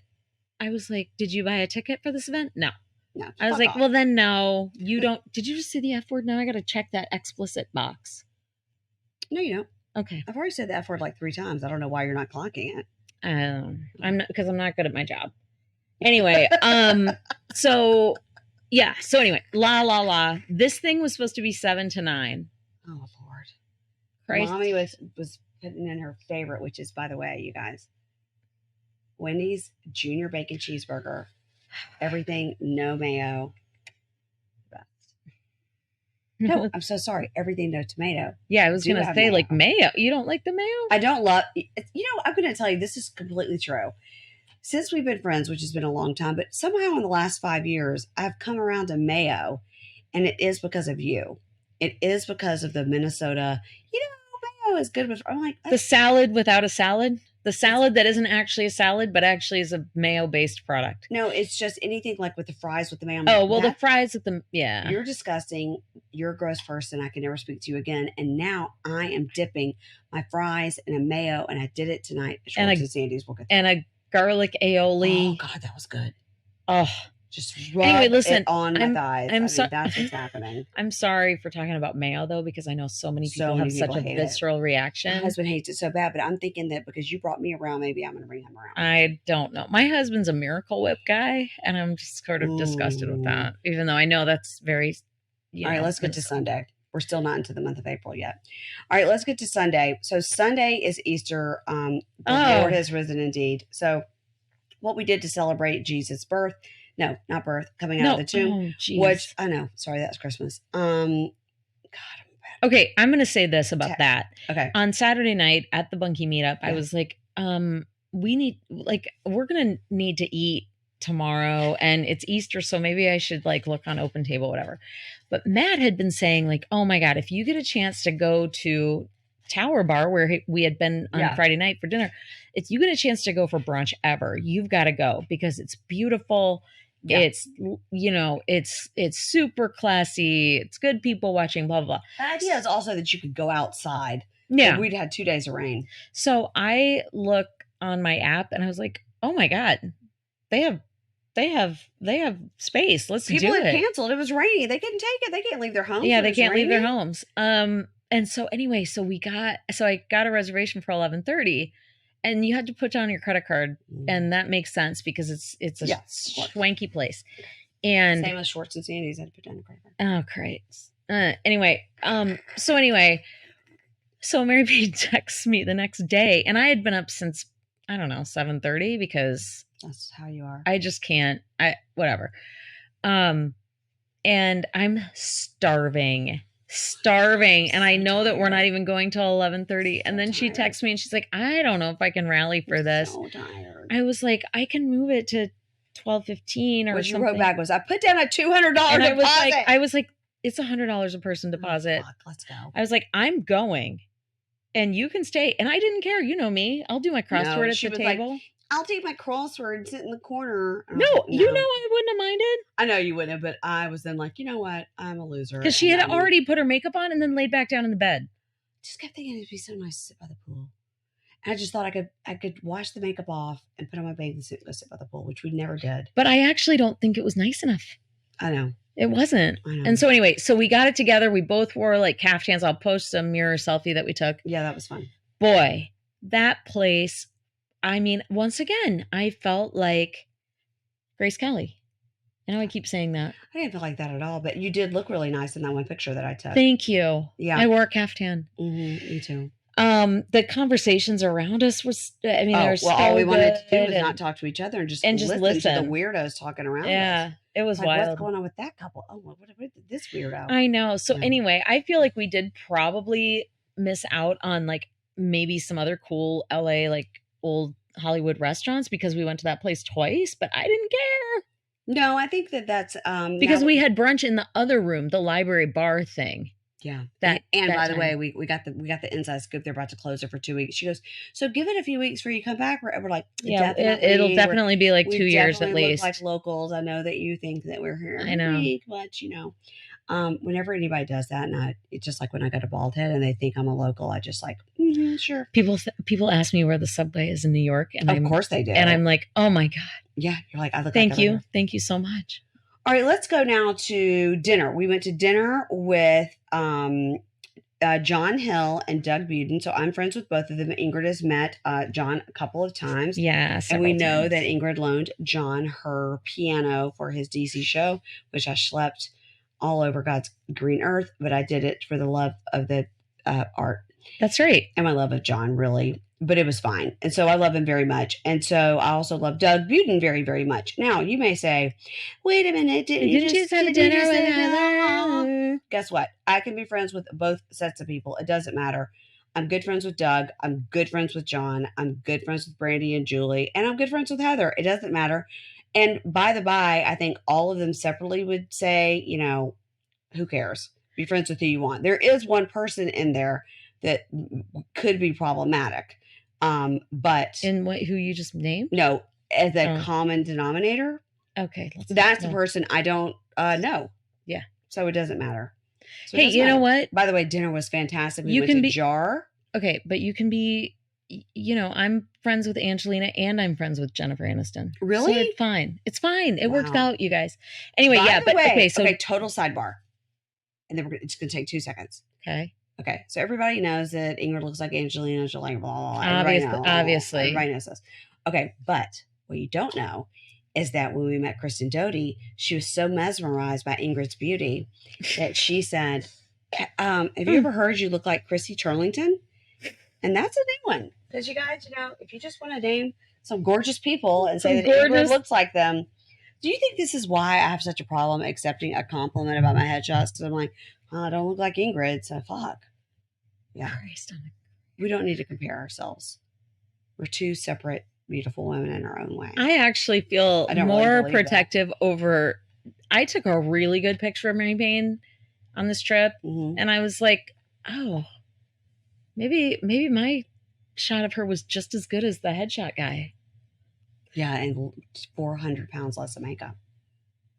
I was like, "Did you buy a ticket for this event?" No. No. I was like, "Well, then no, you don't." Did you just say the F word? Now I got to check that explicit box. No, you don't. Okay. I've already said the F word like 3 times. I don't know why you're not clocking it. I'm not, because I'm not good at my job. Anyway, so yeah. So anyway, la. This thing was supposed to be 7 to 9. Oh Lord. Christ. Mommy was putting in her favorite, which is, by the way, you guys, Wendy's Junior Bacon Cheeseburger. Everything, no mayo. No, I'm so sorry. Everything, no tomato. Yeah, I was going to say mayo. Like mayo. You don't like the mayo? I don't love, I'm going to tell you, this is completely true. Since we've been friends, which has been a long time, but somehow in the last 5 years, I've come around to mayo, and it is because of you. It is because of the Minnesota, mayo is good with, I'm like. The salad without a salad? The salad that isn't actually a salad, but actually is a mayo-based product. No, it's just anything like with the fries with the mayo. Oh, well, the fries with the, yeah. You're disgusting. You're a gross person. I can never speak to you again. And now I am dipping my fries in a mayo, and I did it tonight. And a garlic aioli. Oh, God, that was good. Oh. Just rub it on my thighs. That's what's happening. I'm sorry for talking about mayo, though, because I know so many people have such a visceral reaction. My husband hates it so bad, but I'm thinking that because you brought me around, maybe I'm going to bring him around. I don't know. My husband's a Miracle Whip guy, and I'm just sort of disgusted with that, even though I know that's very... All right, let's get to Sunday. We're still not into the month of April yet. All right, let's get to Sunday. So Sunday is Easter. The Lord has risen indeed. So what we did to celebrate Jesus' birth... No, not birth. Coming out of the tomb. Which I know. Sorry, that's Christmas. God. Okay, I'm going to say this about that. Okay. On Saturday night at the Bunkie meetup, I was like, we're going to need to eat tomorrow, and it's Easter, so maybe I should look on Open Table, whatever. But Matt had been saying oh my God, if you get a chance to go to Tower Bar where we had been on Friday night for dinner, if you get a chance to go for brunch ever, you've got to go because it's beautiful. Yeah. It's, it's super classy. It's good people watching, blah, blah, blah. The idea is also that you could go outside. Yeah. We'd had 2 days of rain. So I look on my app and I was like, oh my God, they have space. Let's do it. People had canceled. It was raining. They couldn't take it. They can't leave their homes. Yeah, they can't leave their homes. And so anyway, I got a reservation for 11:30. And you had to put down your credit card, and that makes sense because it's a swanky place. And same as Schwartz and Sandy's, I had to put down a credit card. Oh, great. So Mary Payne texts me the next day, and I had been up since 7:30 because that's how you are. I just can't. Whatever. And I'm starving, and I know that we're not even going till 11:30. And then she texts me and she's like, I don't know if I can rally for this. So tired. I was like, I can move it to 12:15 or what something. You wrote back was, I put down a $200 deposit. I was like, it's $100 a person deposit. Oh, fuck, let's go. I was like, I'm going, and you can stay. And I didn't care. You know me. I'll do my crossword at the table. Like, I'll take my crossword and sit in the corner. No, you know I wouldn't have minded. I know you wouldn't have, but I was then like, you know what? I'm a loser. Because she had already put her makeup on and then laid back down in the bed. Just kept thinking it'd be so nice to sit by the pool. And I just thought I could wash the makeup off and put on my bathing suit and go sit by the pool, which we never did. But I actually don't think it was nice enough. I know. It wasn't. I know. And so anyway, so we got it together. We both wore caftans. I'll post a mirror selfie that we took. Yeah, that was fun. Boy, that place... I mean, once again, I felt like Grace Kelly. I know I keep saying that. I didn't feel like that at all, but you did look really nice in that one picture that I took. Thank you. Yeah. I wore a caftan. Mm-hmm, me too. The conversations around us was, they were so all we wanted to do was not talk to each other and just listen to the weirdos talking around us. Yeah, it was wild. What's going on with that couple? Oh, what this weirdo? I know. So anyway, I feel like we did probably miss out on maybe some other cool LA old Hollywood restaurants because we went to that place twice, but I didn't care. No, I think that's because we had brunch in the other room, the library bar thing. Yeah. That and that by the time. way, we got the inside scoop. They're about to close it for 2 weeks. She goes, so give it a few weeks before you come back. We're like, Yeah, it'll definitely. definitely be like 2 We years at definitely look like least. locals. I know that you think that we're here I every know. week, but whenever anybody does that, and it's just like when I got a bald head and they think I'm a local, I just like, sure. People ask me where the subway is in New York, and Of course they do. and I'm like, oh my god, yeah, you're like, I look. thank like that you, right here. thank you so much. All right, let's go now to dinner. We went to dinner with John Hill and Doug Buden. So I'm friends with both of them. Ingrid has met John a couple of times. Yeah, and we know times. that Ingrid loaned John her piano for his DC show, which I schlepped all over God's green earth, but I did it for the love of the art. That's right. And my love of John, really. But it was fine. And so I love him very much. And so I also love Doug Buden very, very much. Now, you may say, wait a minute, didn't you just have dinner with Heather? Guess what? I can be friends with both sets of people. It doesn't matter. I'm good friends with Doug. I'm good friends with John. I'm good friends with Brandy and Julie. And I'm good friends with Heather. It doesn't matter. And by the by, I think all of them separately would say, who cares? Be friends with who you want. There is one person in there that could be problematic. But in who you just named? No, as a common denominator. Okay, that's the person I don't know. Yeah, so it doesn't matter. So hey, you know what? By the way, dinner was fantastic. We went to Jar. Okay, but you can be. I'm friends with Angelina and I'm friends with Jennifer Aniston. Really? So it's fine. It's fine. It worked out, you guys. Anyway, total sidebar. And then it's going to take 2 seconds. Okay, so everybody knows that Ingrid looks like Angelina Jolie, blah, blah, blah. Obviously. Everybody knows this. Okay, but what you don't know is that when we met Kristen Doty, she was so mesmerized by Ingrid's beauty that she said, have you ever heard you look like Chrissy Turlington? And that's a new one. Because you guys, if you just want to name some gorgeous people and say that Ingrid looks like them, do you think this is why I have such a problem accepting a compliment about my headshots? Because I'm like, I don't look like Ingrid, so fuck. Yeah. We don't need to compare ourselves. We're two separate, beautiful women in our own way. I actually feel more protective over. I took a really good picture of Mary Payne on this trip, and I was like, oh, maybe my shot of her was just as good as the headshot guy. Yeah, and 400 pounds less of makeup.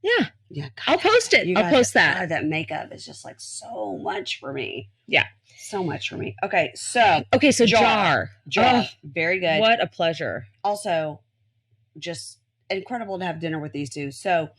Yeah. Yeah. God, I'll post it. I'll post that. God, that makeup is just like so much for me. Yeah. So much for me. Okay. So Jar. Oh, very good. What a pleasure. Also, just incredible to have dinner with these two. So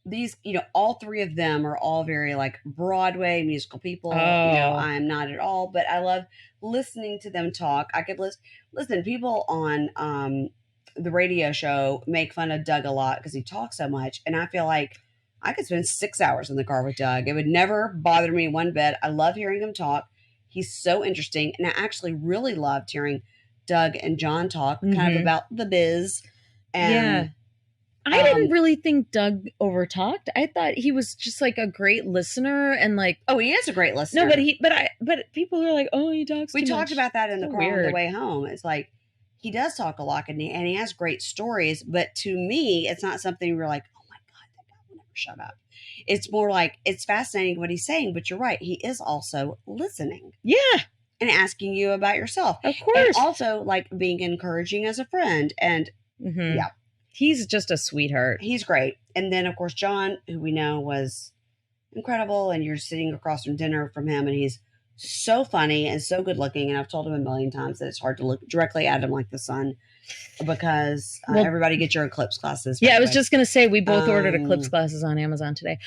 these, all three of them are all very like Broadway musical people. I'm not at all, but I love listening to them talk. I could listen, people on, the radio show make fun of Doug a lot because he talks so much. And I feel like I could spend 6 hours in the car with Doug. It would never bother me one bit. I love hearing him talk. He's so interesting. And I actually really loved hearing Doug and John talk kind of about the biz. And, I didn't really think Doug overtalked. I thought he was just like a great listener and like, oh, he is a great listener. No, but people are like, oh, he talks. We talked about that in the car on the way home. It's like, he does talk a lot and he has great stories, but to me, it's not something we're like, oh my God, that guy will never shut up. It's more like, it's fascinating what he's saying, but you're right. He is also listening. Yeah. And asking you about yourself. Of course. And also like being encouraging as a friend. And yeah. He's just a sweetheart. He's great. And then of course, John, who we know was incredible. And you're sitting across from dinner from him and he's so funny and so good looking. And I've told him a million times that it's hard to look directly at him like the sun because everybody get your eclipse glasses. Yeah, I was just going to say, we both ordered eclipse glasses on Amazon today.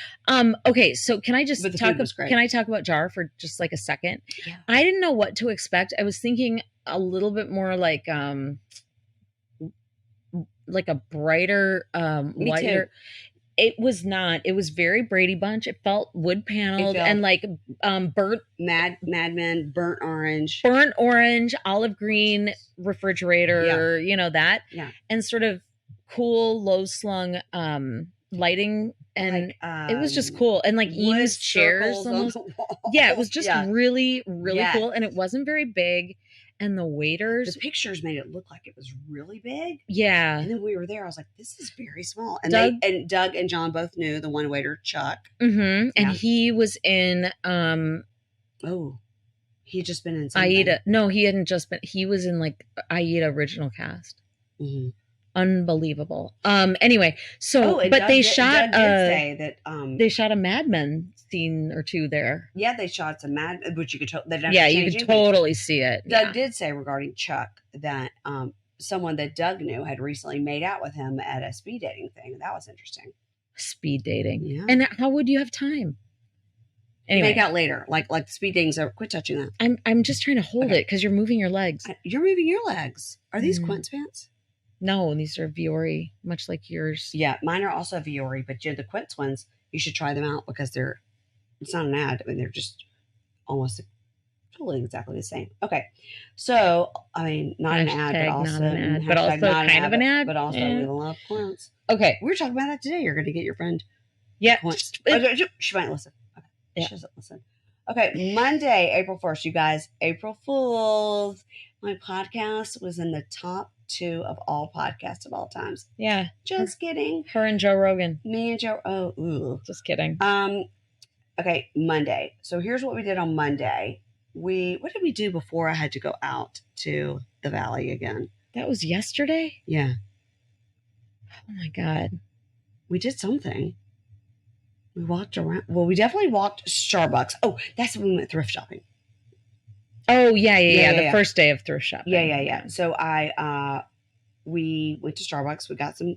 Okay. So can I just talk about Jar for just like a second? Yeah. I didn't know what to expect. I was thinking a little bit more like a brighter, lighter. It was not. It was very Brady Bunch. It felt wood paneled and like burnt Mad Men, burnt orange, olive green refrigerator. That, and sort of cool, low slung lighting, and it was just cool. And like Eames chairs, almost. Yeah, it was just really, really cool, and it wasn't very big. And the waiters, the pictures made it look like it was really big. Yeah. And then we were there. I was like, this is very small. And Doug and John both knew the one waiter, Chuck. And he was in Oh, he had just been in something. Aida. No, he hadn't just been. He was in like Aida original cast. Mm-hmm. Unbelievable. Anyway, so and but Doug they did, shot Doug did say that. They shot a Mad Men scene or two there. Yeah, they shot some Mad, which you could. They didn't have Yeah, to you change could anything. totally see it. Doug Yeah. did say regarding Chuck that someone that Doug knew had recently made out with him at a speed dating thing. That was interesting. Speed dating. Yeah. And how would you have time? Anyway, make out later, like the speed dating's over. Quit touching that. I'm just trying to hold it because you're moving your legs. You're moving your legs. Are these Quince pants? No, these are Viore, much like yours. Yeah, mine are also Viore, but the Quince ones, you should try them out because it's not an ad. I mean, they're just almost totally exactly the same. Okay. So, I mean, not an ad, but also kind of an ad. But also we love Quince. Okay. We were talking about that today. You're going to get your friend. Yeah. She might listen. Okay. Yeah. She doesn't listen. Okay. Monday, April 1st, you guys. April Fools. My podcast was in the top 2 of all podcasts of all times. Yeah. Just kidding. Her and Joe Rogan. Me and Joe. Oh, ooh. Just kidding. Okay, Monday. So here's what we did on Monday. What did we do before I had to go out to the valley again? That was yesterday? Yeah. Oh my God. We did something. We walked around. Well, we definitely walked Starbucks. Oh, that's when we went thrift shopping. Oh, yeah. The first day of thrift shopping. Yeah. So we went to Starbucks. We got some.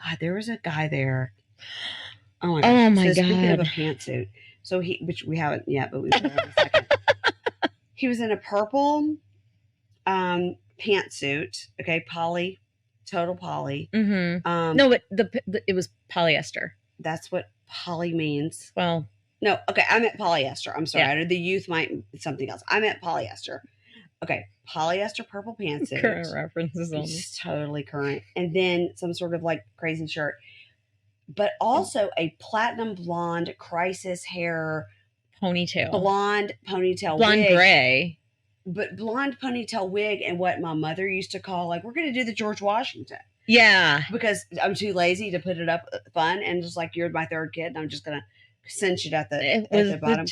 God, there was a guy there. Oh my God. Oh my God. Speaking of a pantsuit, which we haven't yet, but we will in a second. He was in a purple pantsuit. Okay, poly, total poly. Mm-hmm. No, but it was polyester. That's what poly means. Well. No, okay, I meant polyester. I'm sorry. Yeah. The youth might something else. I meant polyester. Okay, polyester purple pantsuit. Current references only. It's totally current. And then some sort of like crazy shirt. But also a platinum blonde crisis hair ponytail. Blonde ponytail blonde wig. Gray. But blonde ponytail wig and what my mother used to call like, we're going to do the George Washington. Yeah. Because I'm too lazy to put it up fun. And just like, you're my third kid and I'm just going to cinch it at the bottom.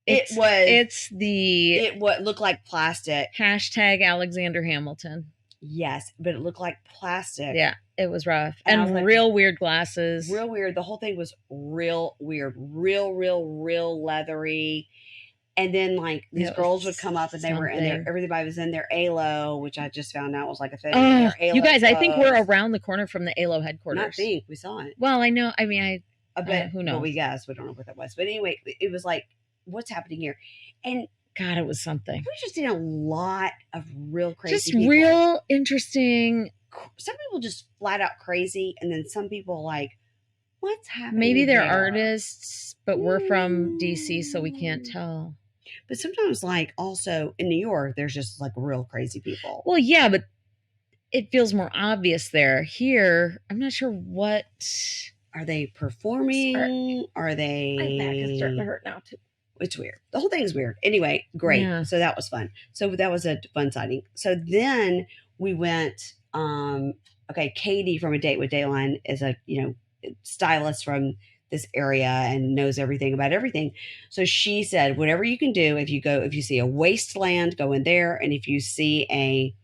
It what looked like plastic. Hashtag Alexander Hamilton. Yes, but it looked like plastic. Yeah, it was rough. And like, real weird glasses. Real weird. The whole thing was real weird. Real leathery. And then like these girls would come up and they were in there. Everybody was in their ALO, which I just found out was like a thing. You guys, I think we're around the corner from the ALO headquarters. I think we saw it. Well, I know. I mean, I bet. Who knows? Well, we guess. We don't know what that was. But anyway, it was like, what's happening here? And God, it was something. We just seen a lot of real crazy people. Real interesting. Some people just flat out crazy. And then some people like, what's happening? Maybe they're artists, but we're from DC, so we can't tell. But sometimes like also in New York, there's just like real crazy people. Well, yeah, but it feels more obvious there. Here, I'm not sure what. Are they performing? Are they? My back is starting to hurt now too. It's weird. The whole thing is weird. Anyway, great. Yeah. So that was fun. So that was a fun sighting. So then we went. Okay, Katie from A Date with Dayline is a stylist from this area and knows everything about everything. So she said, whatever you can do, if you see a wasteland, go in there, and if you see a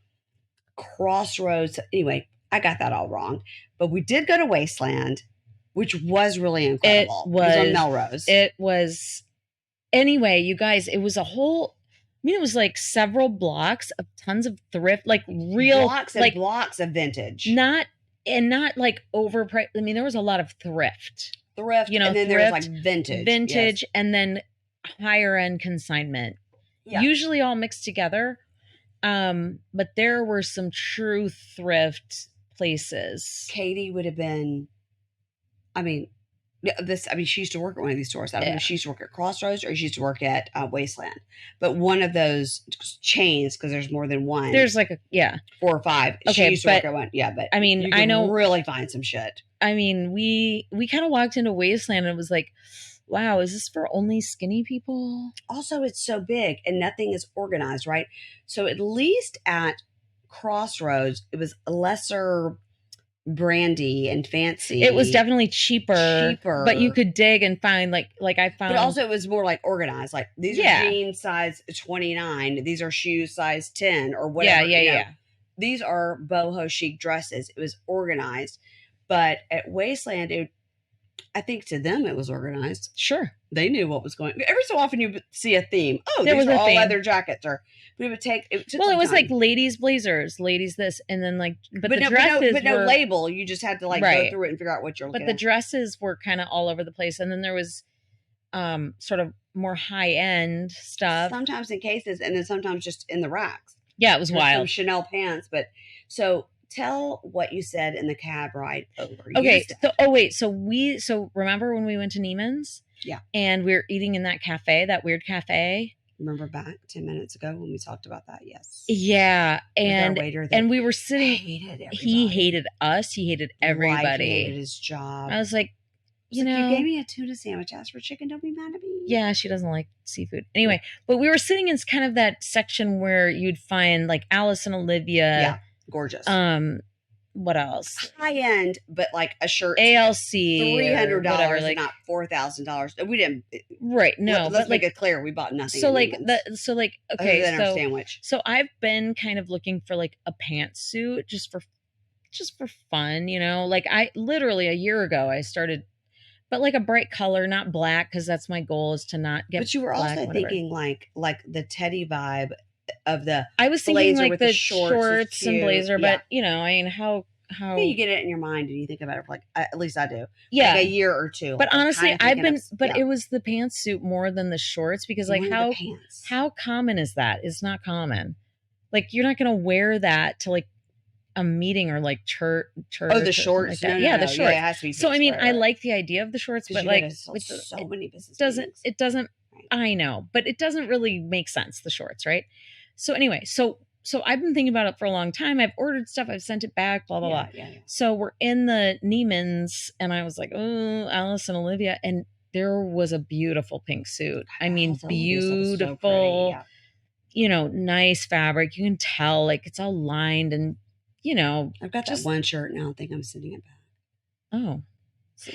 crossroads. Anyway, I got that all wrong, but we did go to Wasteland, which was really incredible. It was on Melrose. It was. Anyway, you guys, it was a whole. I mean, it was like several blocks of tons of thrift, like real blocks and blocks of vintage. Not like overpriced. I mean, there was a lot of thrift, and then there was like vintage, yes. And then higher end consignment. Yeah. Usually all mixed together. But there were some true thrift places. Katie would have been. She used to work at one of these stores. I don't know if she used to work at Crossroads or she used to work at Wasteland. But one of those chains, because there's more than one. There's like 4 or 5. Okay, she used to work at one. Yeah, but I mean, you can really find some shit. I mean, we kind of walked into Wasteland and it was like, wow, is this for only skinny people? Also, it's so big and nothing is organized, right? So at least at Crossroads, it was lesser brandy and fancy. It was definitely cheaper, but you cheaper. could dig and find like I But found. also, it was more like organized. Like these are Yeah. jeans size 29. These are shoes size 10 or Yeah, whatever. yeah, you know. yeah. These are boho chic dresses. It was organized. But at Wasteland, I think to them it was organized. Sure. They knew what was going. Every so often you would see a theme. Oh, There these was are a all theme. leather jackets, or we would take. It took Well, some it was time. like ladies blazers, ladies this, and then like, but the no, dresses but no were label. You just had to like go Right. through it and figure out what you're looking but the at. dresses were kind of all over the place, and then there was sort of more high end stuff. Sometimes in cases, and then sometimes just in the racks. Yeah, it was There's some wild. Chanel pants, but so tell what you said in the cab ride over. Okay, so remember when we went to Neiman's? Yeah. And we were eating in that cafe, that weird cafe. Remember back 10 minutes ago when we talked about that? Yes. Yeah, and we were sitting. He hated us. He hated everybody. He hated his job. I was like, you know, you gave me a tuna sandwich. Ask for chicken. Don't be mad at me. Yeah, she doesn't like seafood. Anyway, but we were sitting in kind of that section where you'd find like Alice and Olivia. Yeah, gorgeous. What else? High end, but like a shirt. ALC, $300, like not $4,000. We didn't. Right. No. Let's make it clear. We bought nothing. So like okay. Other than our sandwich. So I've been kind of looking for like a pantsuit just for fun, you know. Like I literally a year ago I started, but like a bright color, not black, because that's my goal is to not get. But you were black, also thinking like the Teddy vibe of the. I was thinking like the shorts and blazer, but you know, I mean, how you get it in your mind and you think about it for like at least I do. Yeah, like a year or two. But honestly, I've been. But it was the pantsuit more than the shorts because like how common is that? It's not common. Like you're not gonna wear that to like a meeting or like church. Oh, the shorts. Like no, the shorts. Yeah, it has to be. So I mean, I like the idea of the shorts, but like so many business. It doesn't. Right. I know, but it doesn't really make sense. The shorts, right? So anyway, so I've been thinking about it for a long time. I've ordered stuff. I've sent it back. Blah blah blah. Yeah. So we're in the Neiman's, and I was like, oh, Alice and Olivia, and there was a beautiful pink suit. I mean, beautiful. So yeah. You know, nice fabric. You can tell, like it's all lined, and you know, I've got just one shirt, and I don't think I'm sending it back. Oh,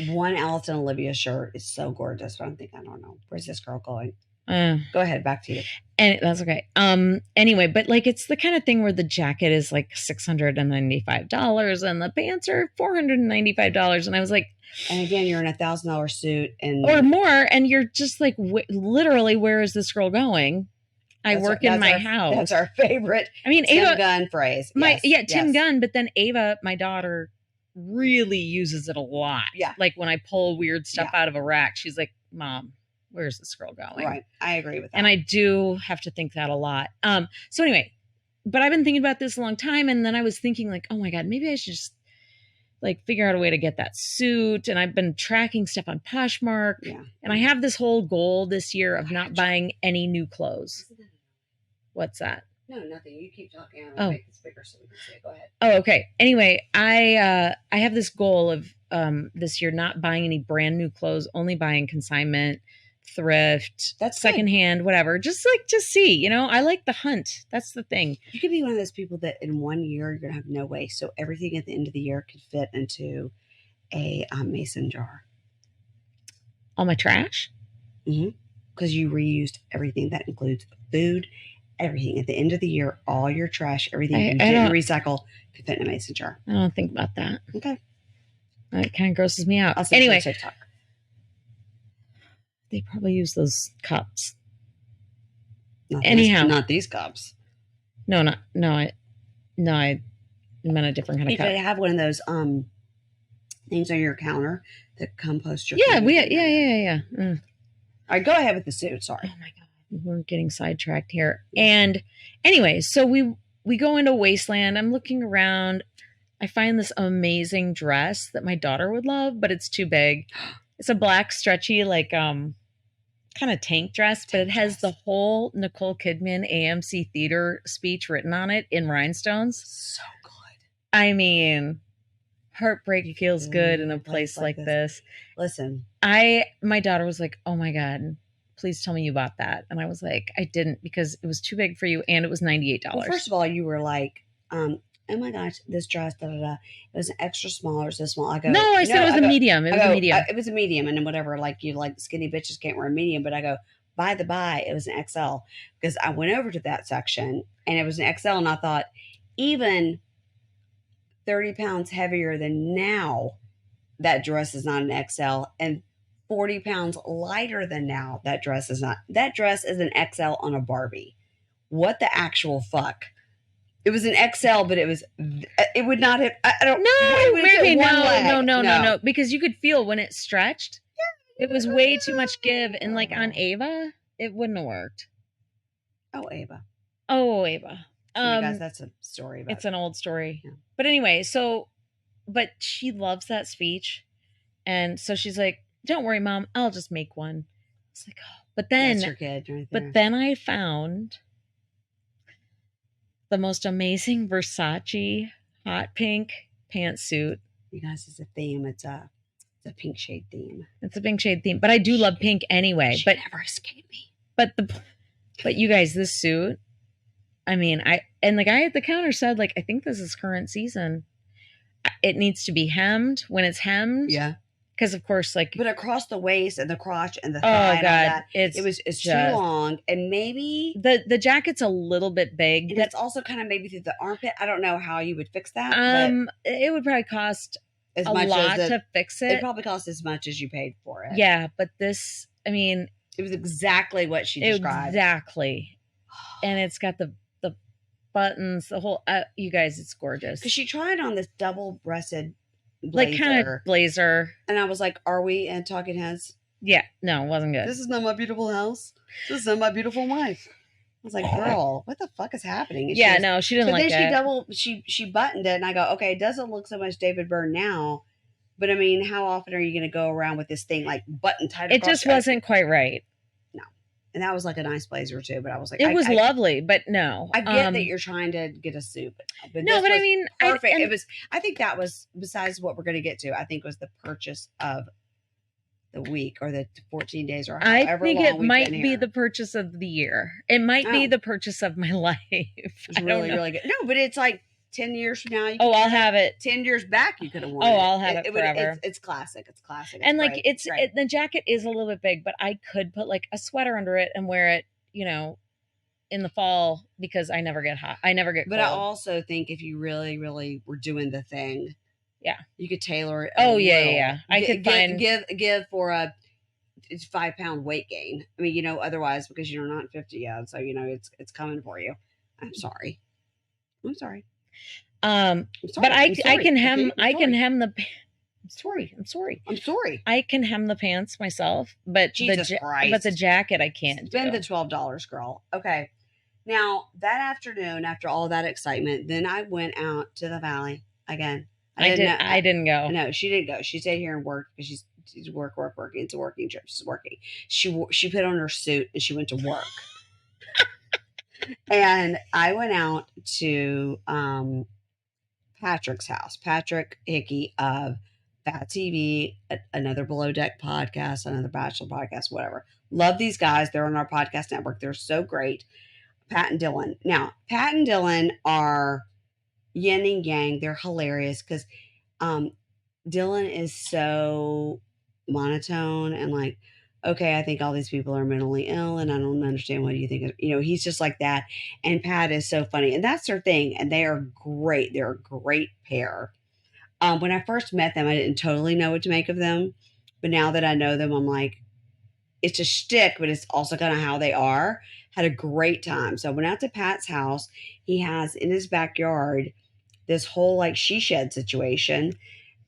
one Alice and Olivia shirt is so gorgeous, but I'm thinking, I don't know, where's this girl going? Go ahead, back to you. And that's okay. Anyway, but like it's the kind of thing where the jacket is like $695 and the pants are $495, and I was like, and again, you're in $1,000 suit or more, and you're just like, literally, where is this girl going? I work in my house. That's our favorite. I mean, Tim Gunn phrase. Tim Gunn. But then Ava, my daughter, really uses it a lot. Yeah, like when I pull weird stuff out of a rack, she's like, "Mom, where's this girl going?" Right. I agree with that. And I do have to think that a lot. So anyway, but I've been thinking about this a long time, and then I was thinking like, oh my God, maybe I should just like figure out a way to get that suit. And I've been tracking stuff on Poshmark. Yeah. And I have this whole goal this year of not buying any new clothes. What's that? No, nothing. You keep talking. I'm gonna make this bigger so we can see it. Go ahead. Oh, okay. Anyway, I have this goal of this year not buying any brand new clothes, only buying consignment, thrift, that's secondhand, whatever. Just see, you know, I like the hunt. That's the thing. You could be one of those people that in 1 year you're gonna have no waste, so everything at the end of the year could fit into a mason jar. All my trash? Mm-hmm. Because you reused everything. That includes food, everything. At the end of the year, all your trash, everything you didn't recycle could fit in a mason jar. I don't think about that. Okay. That kind of grosses me out. Anyway, TikTok. They probably use those cups. Not these cups. No, I meant a different kind of cup. You have one of those things on your counter that compost your food. Yeah. All right, go ahead with the suit. Sorry. Oh my God, we're getting sidetracked here. And anyway, so we go into Wasteland. I'm looking around. I find this amazing dress that my daughter would love, but it's too big. It's a black stretchy, like kind of tank dress, but it has the whole Nicole Kidman AMC theater speech written on it in rhinestones. So good. I mean, heartbreak feels good in a place like this. Listen, my daughter was like, "Oh my God, please tell me you bought that." And I was like, "I didn't because it was too big for you and it was $98." Well, first of all, you were like, oh my gosh, this dress, da da da. It was an extra small or so small. I No, go, I said no, it was I a go, medium. It I was a go, medium. it was a medium, and then whatever. Like you, like skinny bitches can't wear a medium, but I go, by the by, it was an XL because I went over to that section and it was an XL, and I thought, even 30 pounds heavier than now, that dress is not an XL, and 40 pounds lighter than now, that dress is not. That dress is an XL on a Barbie. What the actual fuck? It was an XL, but it would not have. I don't. It No, would have Mary, fit one no, leg. no, because you could feel when it stretched. It was way too much give, and like on Ava, it wouldn't have worked. Oh, Ava. Oh, Ava. You guys, that's a story about. It's an old story. Yeah. But anyway, but she loves that speech, and so she's like, "Don't worry, Mom, I'll just make one." It's like, oh, but That's your kid right there. but then I found the most amazing Versace hot pink pantsuit. You guys, it's a theme. It's a pink shade theme. It's a pink shade theme, but I do love pink anyway. She but never escaped me. But you guys, this suit, I mean, the guy at the counter said, like, I think this is current season. It needs to be hemmed. When it's hemmed, Yeah, because of course, like, but across the waist and the crotch and the thigh, oh and god, all that, it's too long, and maybe the jacket's a little bit big. And it's also kind of maybe through the armpit. I don't know how you would fix that. It would probably cost as a much lot as to fix it. It probably cost as much as you paid for it. Yeah, but this, I mean, it was exactly what she described. Exactly, and it's got the buttons, the whole. You guys, it's gorgeous. Because she tried on this double-breasted blazer, like kind of blazer, and I was like, "Are we in Talking Heads?" Yeah, no, it wasn't good. This is not my beautiful house. This is not my beautiful wife. I was like, "Girl, what the fuck is happening?" And yeah, no, she didn't like it. Then she buttoned it, and I go, "Okay, it doesn't look so much David Byrne now." But I mean, how often are you going to go around with this thing like button tight? It just wasn't quite right. No, and that was like a nice blazer too. But I was like, it was lovely, but no. I get that you're trying to get a suit, but no, but I mean, perfect. It was. I think that was, besides what we're going to get to, I think was the purchase of the week or the 14 days or however long. I think it might be the purchase of the year. It might be the purchase of my life. It's really, really good. No, but it's like 10 years from now. I'll have it. 10 years back, you could have worn it. I'll have it forever. It's classic. It's classic. And like, the jacket is a little bit big, but I could put like a sweater under it and wear it, in the fall, because I never get hot. I never get cold. But I also think if you really, really were doing the thing, yeah, you could tailor it. Oh yeah. I could give for a 5-pound weight gain. I mean, otherwise, because you're not 50 yet, so it's coming for you. I'm sorry. I'm sorry. But I can hem the. I'm sorry. I can hem the pants myself, but the jacket I can't. Spend the $12, girl. Okay. Now that afternoon, after all that excitement, then I went out to the valley again. I didn't go. No, she didn't go. She stayed here and worked because she's working. It's a working trip. She's working. She put on her suit and she went to work. And I went out to Patrick's house. Patrick Hickey of Fat TV, another Below Deck podcast, another Bachelor podcast, whatever. Love these guys. They're on our podcast network. They're so great. Pat and Dylan. Now, Pat and Dylan are yin and yang. They're hilarious because Dylan is so monotone and like, okay, I think all these people are mentally ill and I don't understand what you think. He's just like that. And Pat is so funny. And that's their thing. And they are great. They're a great pair. When I first met them, I didn't totally know what to make of them. But now that I know them, I'm like, it's a shtick, but it's also kind of how they are. Had a great time. So I went out to Pat's house. He has in his backyard this whole like she shed situation.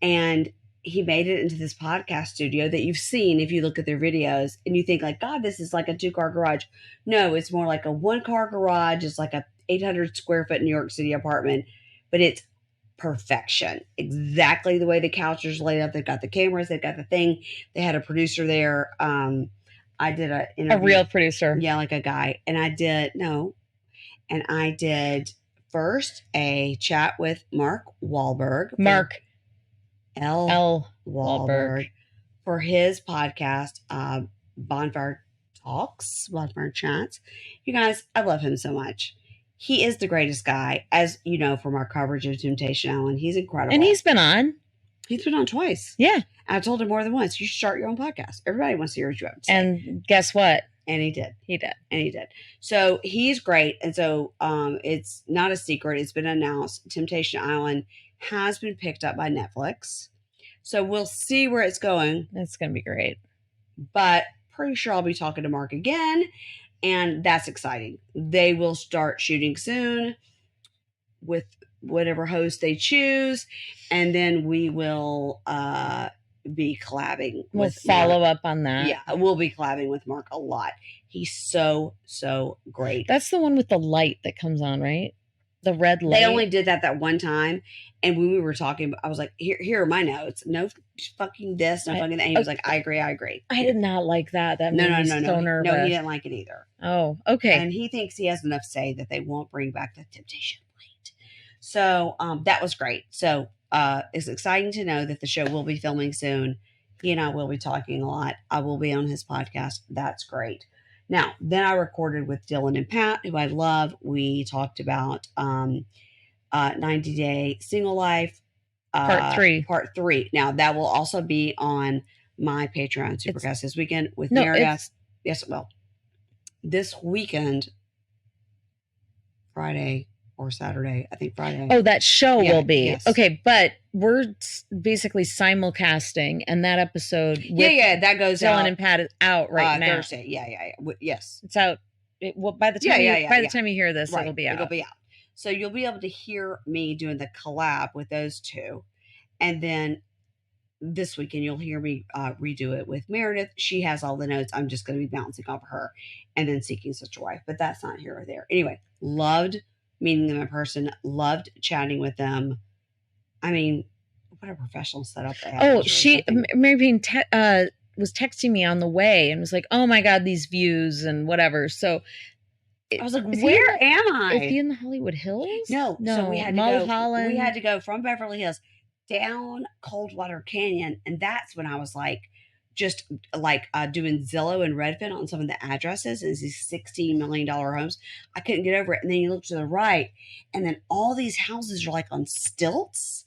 And he made it into this podcast studio that you've seen if you look at their videos and you think like, God, this is like a 2-car garage. No, it's more like a 1-car garage. It's like a 800 square foot New York City apartment, but it's perfection. Exactly the way the couch is laid up. They've got the cameras. They've got the thing. They had a producer there. I did a real producer. Yeah, like a guy. And I did first a chat with Mark Wahlberg. Mark L. Wahlberg for his podcast, Bonfire Talks, Bonfire Chats. You guys, I love him so much. He is the greatest guy, as you know from our coverage of Temptation Island. He's incredible. And he's been on. He's been on twice. Yeah. I told him more than once, you should start your own podcast. Everybody wants to hear what you have to say. And guess what? And he did. He did. And he did. So he's great. And so it's not a secret. It's been announced. Temptation Island has been picked up by Netflix. So we'll see where it's going. It's going to be great. But pretty sure I'll be talking to Mark again. And that's exciting. They will start shooting soon with whatever host they choose. And then we will be collabing. We'll with follow Mark. up on that. Yeah, we'll be collabing with Mark a lot. He's so great. That's the one with the light that comes on, right? The red light. They only did that one time. And when we were talking, I was like, here are my notes. No fucking this, no fucking that. And he was like, I agree. I did not like that. That made me so nervous. No, he didn't like it either. Oh, okay. And he thinks he has enough say that they won't bring back the Temptation light. So that was great. So it's exciting to know that the show will be filming soon. He and I will be talking a lot. I will be on his podcast. That's great. Now, then I recorded with Dylan and Pat, who I love. We talked about 90 Day Single Life. Part 3. Part 3. Now, that will also be on my Patreon Supercast this weekend with Meredith. Yes, well, this weekend, Friday or Saturday. I think Friday. Oh, that show will be. Yes. Okay, but we're basically simulcasting, and that episode with that goes Dylan out. and Pat is out right now. Thursday. Yeah. Yes. It's out. By the time time you hear this, right. It'll be out. It'll be out. So you'll be able to hear me doing the collab with those two. And then this weekend, you'll hear me redo it with Meredith. She has all the notes. I'm just going to be bouncing off her and then Seeking Such a Wife. But that's not here or there. Anyway, loved meeting them in person. Loved chatting with them. I mean, what a professional setup they have. Oh, Mary Payne was texting me on the way and was like, oh my God, these views and whatever. So I was like, where am I? Is he in the Hollywood Hills? No. So we had Mulholland. We had to go from Beverly Hills down Coldwater Canyon. And that's when I was like, just like doing Zillow and Redfin on some of the addresses. And these $16 million homes. I couldn't get over it. And then you look to the right, and then all these houses are like on stilts.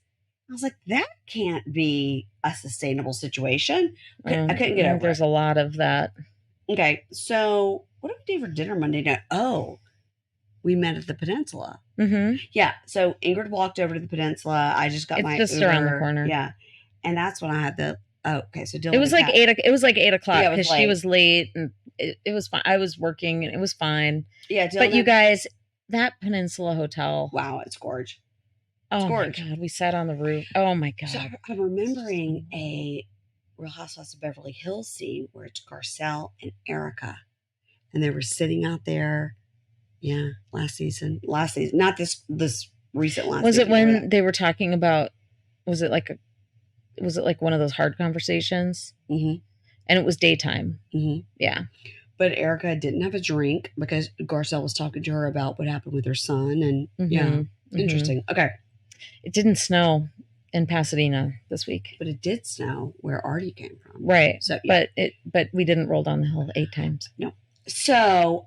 I was like, that can't be a sustainable situation. I couldn't get over it. There's a lot of that. Okay. So what did we do for dinner Monday night? Oh, we met at the Peninsula. Mm-hmm. Yeah. So Ingrid walked over to the Peninsula. I just got my just Uber. around the corner. Yeah. And that's when I had the, okay. So Dylan it was like 8. It was like 8 o'clock because she was late, and it was fine. I was working and it was fine. Yeah. But you guys, that Peninsula Hotel. Wow. It's gorgeous. Oh my God. We sat on the roof. Oh my God. So I'm remembering a Real Housewives of Beverly Hills scene where it's Garcelle and Erica. And they were sitting out there. Yeah, last season, not this recent last. Was it when they were talking about? Was it like one of those hard conversations? Mm-hmm. And it was daytime. Mm-hmm. Yeah, but Erica didn't have a drink because Garcelle was talking to her about what happened with her son, and interesting. Okay, it didn't snow in Pasadena this week, but it did snow where Artie came from. Right. So, but we didn't roll down the hill 8 times. No. So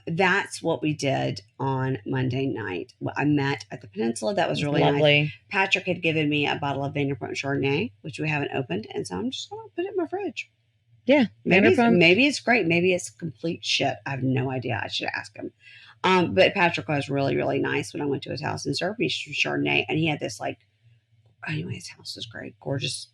that's what we did on Monday night. I met at the Peninsula. That was really lovely. Nice. Patrick had given me a bottle of Vanderpump Chardonnay, which we haven't opened, and so I'm just going to put it in my fridge. Yeah, maybe it's great. Maybe it's complete shit. I have no idea. I should ask him. But Patrick was really, really nice when I went to his house and served me Chardonnay, and he had this anyway, his house is great, gorgeous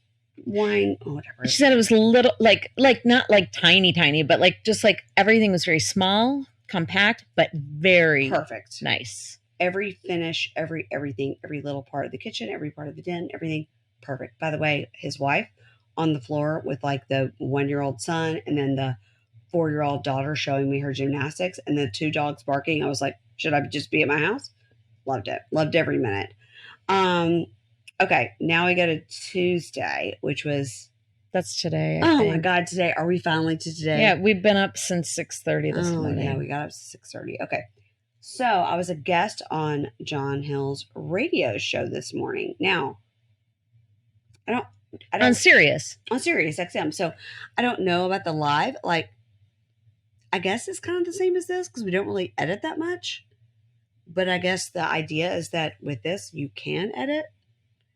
wine or whatever. She said it was little, like not like tiny, but just everything was very small, compact, but very perfect, nice. Every finish, everything, every little part of the kitchen, every part of the den, everything perfect. By the way, his wife on the floor with the 1-year-old son and then the 4-year-old daughter showing me her gymnastics and the 2 dogs barking. I was like, should I just be at my house? Loved it. Loved every minute. Okay, now we go to Tuesday, which was... That's today, I think. My God, today. Are we finally to today? Yeah, we've been up since 6:30 this morning. Yeah, we got up to 6:30. Okay. So I was a guest on John Hill's radio show this morning. Now, I don't... On Sirius. On Sirius XM. So I don't know about the live. I guess it's kind of the same as this because we don't really edit that much. But I guess the idea is that with this, you can edit.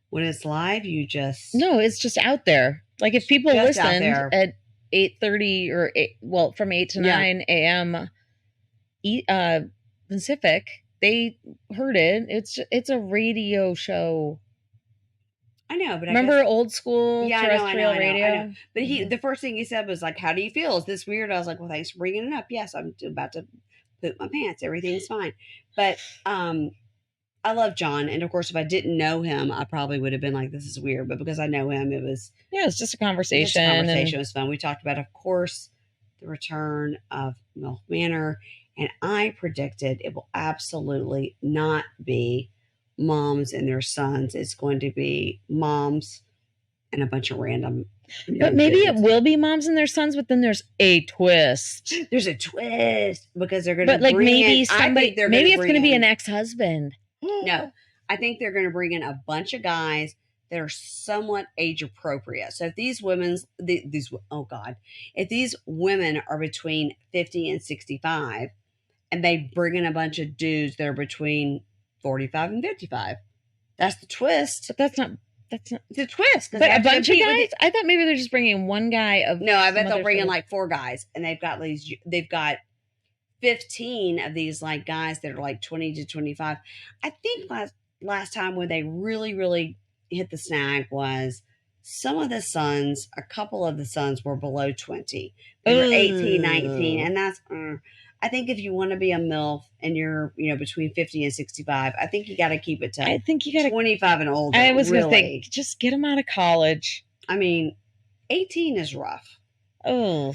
When it's live, you just No, it's just out there. Like if people just out listened there. at 8:30 or from 8 to Yeah. 9 a.m. Pacific, they heard it. It's a radio show. I know, but Remember I guess old school yeah, terrestrial I radio? know. But the first thing he said was like, "How do you feel? Is this weird?" I was like, "Well, thanks for bringing it up. Yes, I'm about to poop my pants. Everything's fine." But I love John, and of course, if I didn't know him, I probably would have been like, "This is weird." But because I know him, it was Yeah, it's just a just a conversation. conversation. It was fun. We talked about, of course, the return of Milk Manor, and I predicted it will absolutely not be moms and their sons. It's going to be moms and a bunch of random. But maybe it will be moms and their sons, but then there's a twist. There's a twist because they're going to. But like maybe in, somebody, maybe it's going to be an ex-husband. No, I think they're going to bring in a bunch of guys that are somewhat age appropriate. So if these oh god, if these women are between 50 and 65, and they bring in a bunch of dudes that are between 45 and 55, that's the twist. But that's not the twist. But a bunch of guys? I thought maybe they're just bringing one guy of. No, I bet they'll bring in like 4 guys, and they've got 15 of these like guys that are like 20 to 25. I think last time when they really hit the snag was some of the sons, a couple of the sons were below 20. They were 18, 19, and that's I think if you want to be a MILF and you're, between 50 and 65, I think you got to keep it to I think you got to 25 and older. I was really. going to think, just get them out of college. I mean, 18 is rough. Oh.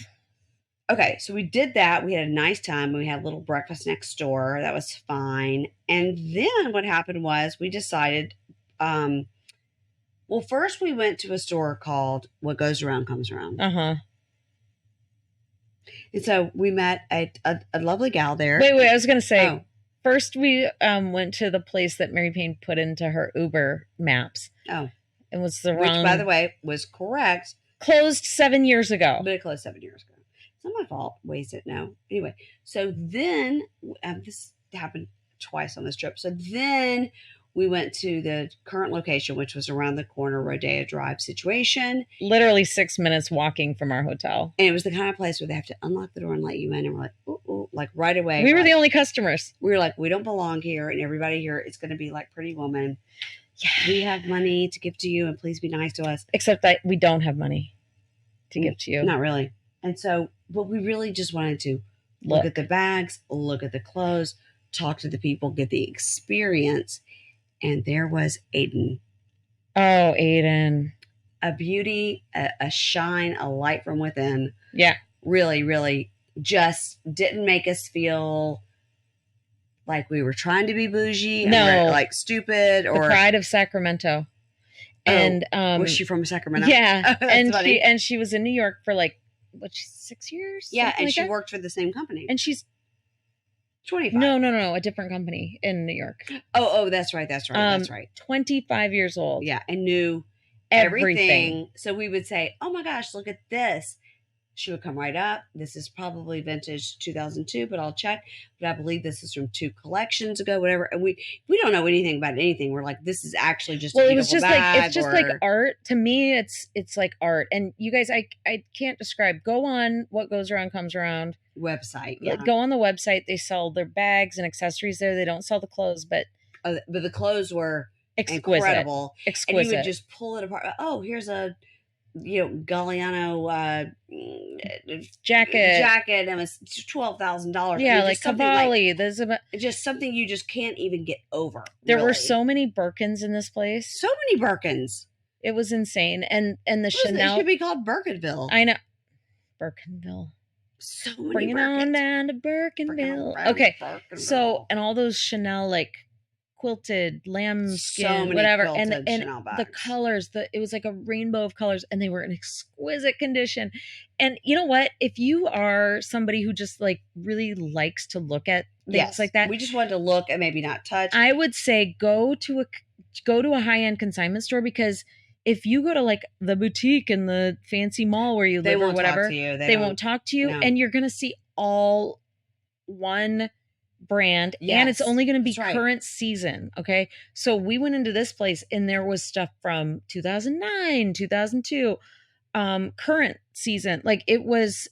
Okay, so we did that. We had a nice time. We had a little breakfast next door. That was fine. And then what happened was we decided, well, first we went to a store called What Goes Around Comes Around. Uh-huh. And so we met a lovely gal there. Wait, I was going to say, first we went to the place that Mary Payne put into her Uber maps. Oh. It was the Which, wrong... by the way, was correct. Closed 7 years ago. But it closed 7 years ago. It's not my fault. Waze it, no. Anyway, so then, this happened twice on this trip. So then we went to the current location, which was around the corner, Rodeo Drive situation. Literally 6 minutes walking from our hotel. And it was the kind of place where they have to unlock the door and let you in. And we're like, ooh, like right away. We were the only customers. We were like, we don't belong here. And everybody here is going to be like Pretty Woman. Yeah. We have money to give to you, and please be nice to us. Except that we don't have money to give to you. Not really. And so, but we really just wanted to look at the bags, look at the clothes, talk to the people, get the experience. And there was Aiden. Oh, Aiden. A beauty, a shine, a light from within. Yeah. Really just didn't make us feel like we were trying to be bougie. No. Or like stupid. Or the pride of Sacramento. And was she from Sacramento? Yeah. And funny. she was in New York for like, 6 years? Yeah, and like she that? worked for the same company. And she's 25. No, a different company in New York. Oh, that's right. That's 25 years old. Yeah, and knew everything. So we would say, "Oh my gosh, look at this." She would come right up. This is probably vintage 2002, but I'll check. But I believe this is from 2 collections ago, whatever. And we don't know anything about anything. We're like, this is actually just well, a it was just bag, like it's just like art to me. It's like art. And you guys, I can't describe. Go on What Goes Around Comes Around website. Yeah. Go on the website. They sell their bags and accessories there. They don't sell the clothes, but the clothes were exquisite. Incredible. Exquisite. And you would just pull it apart. Oh, here's a Galliano jacket, and it was $12,000. Yeah, like Cavalli. There's just something you just can't even get over. There were so many Birkins in this place. So many Birkins. It was insane. And the Chanel. It should be called Birkinville. I know. Birkinville. So many Bring it on down to Birkinville. Okay. Birkinville. So, and all those Chanel like quilted lambskin, whatever, and the colors, it was like a rainbow of colors, and they were in exquisite condition. And you know what? If you are somebody who just like really likes to look at things like that, we just wanted to look and maybe not touch. I would say go to a high-end consignment store, because if you go to like the boutique in the fancy mall where you live or whatever, they won't talk to you, no. And you're gonna see all one brand, and it's Yes, only going to be that's right. current season. Okay. So we went into this place and there was stuff from 2009, 2002, current season. Like it is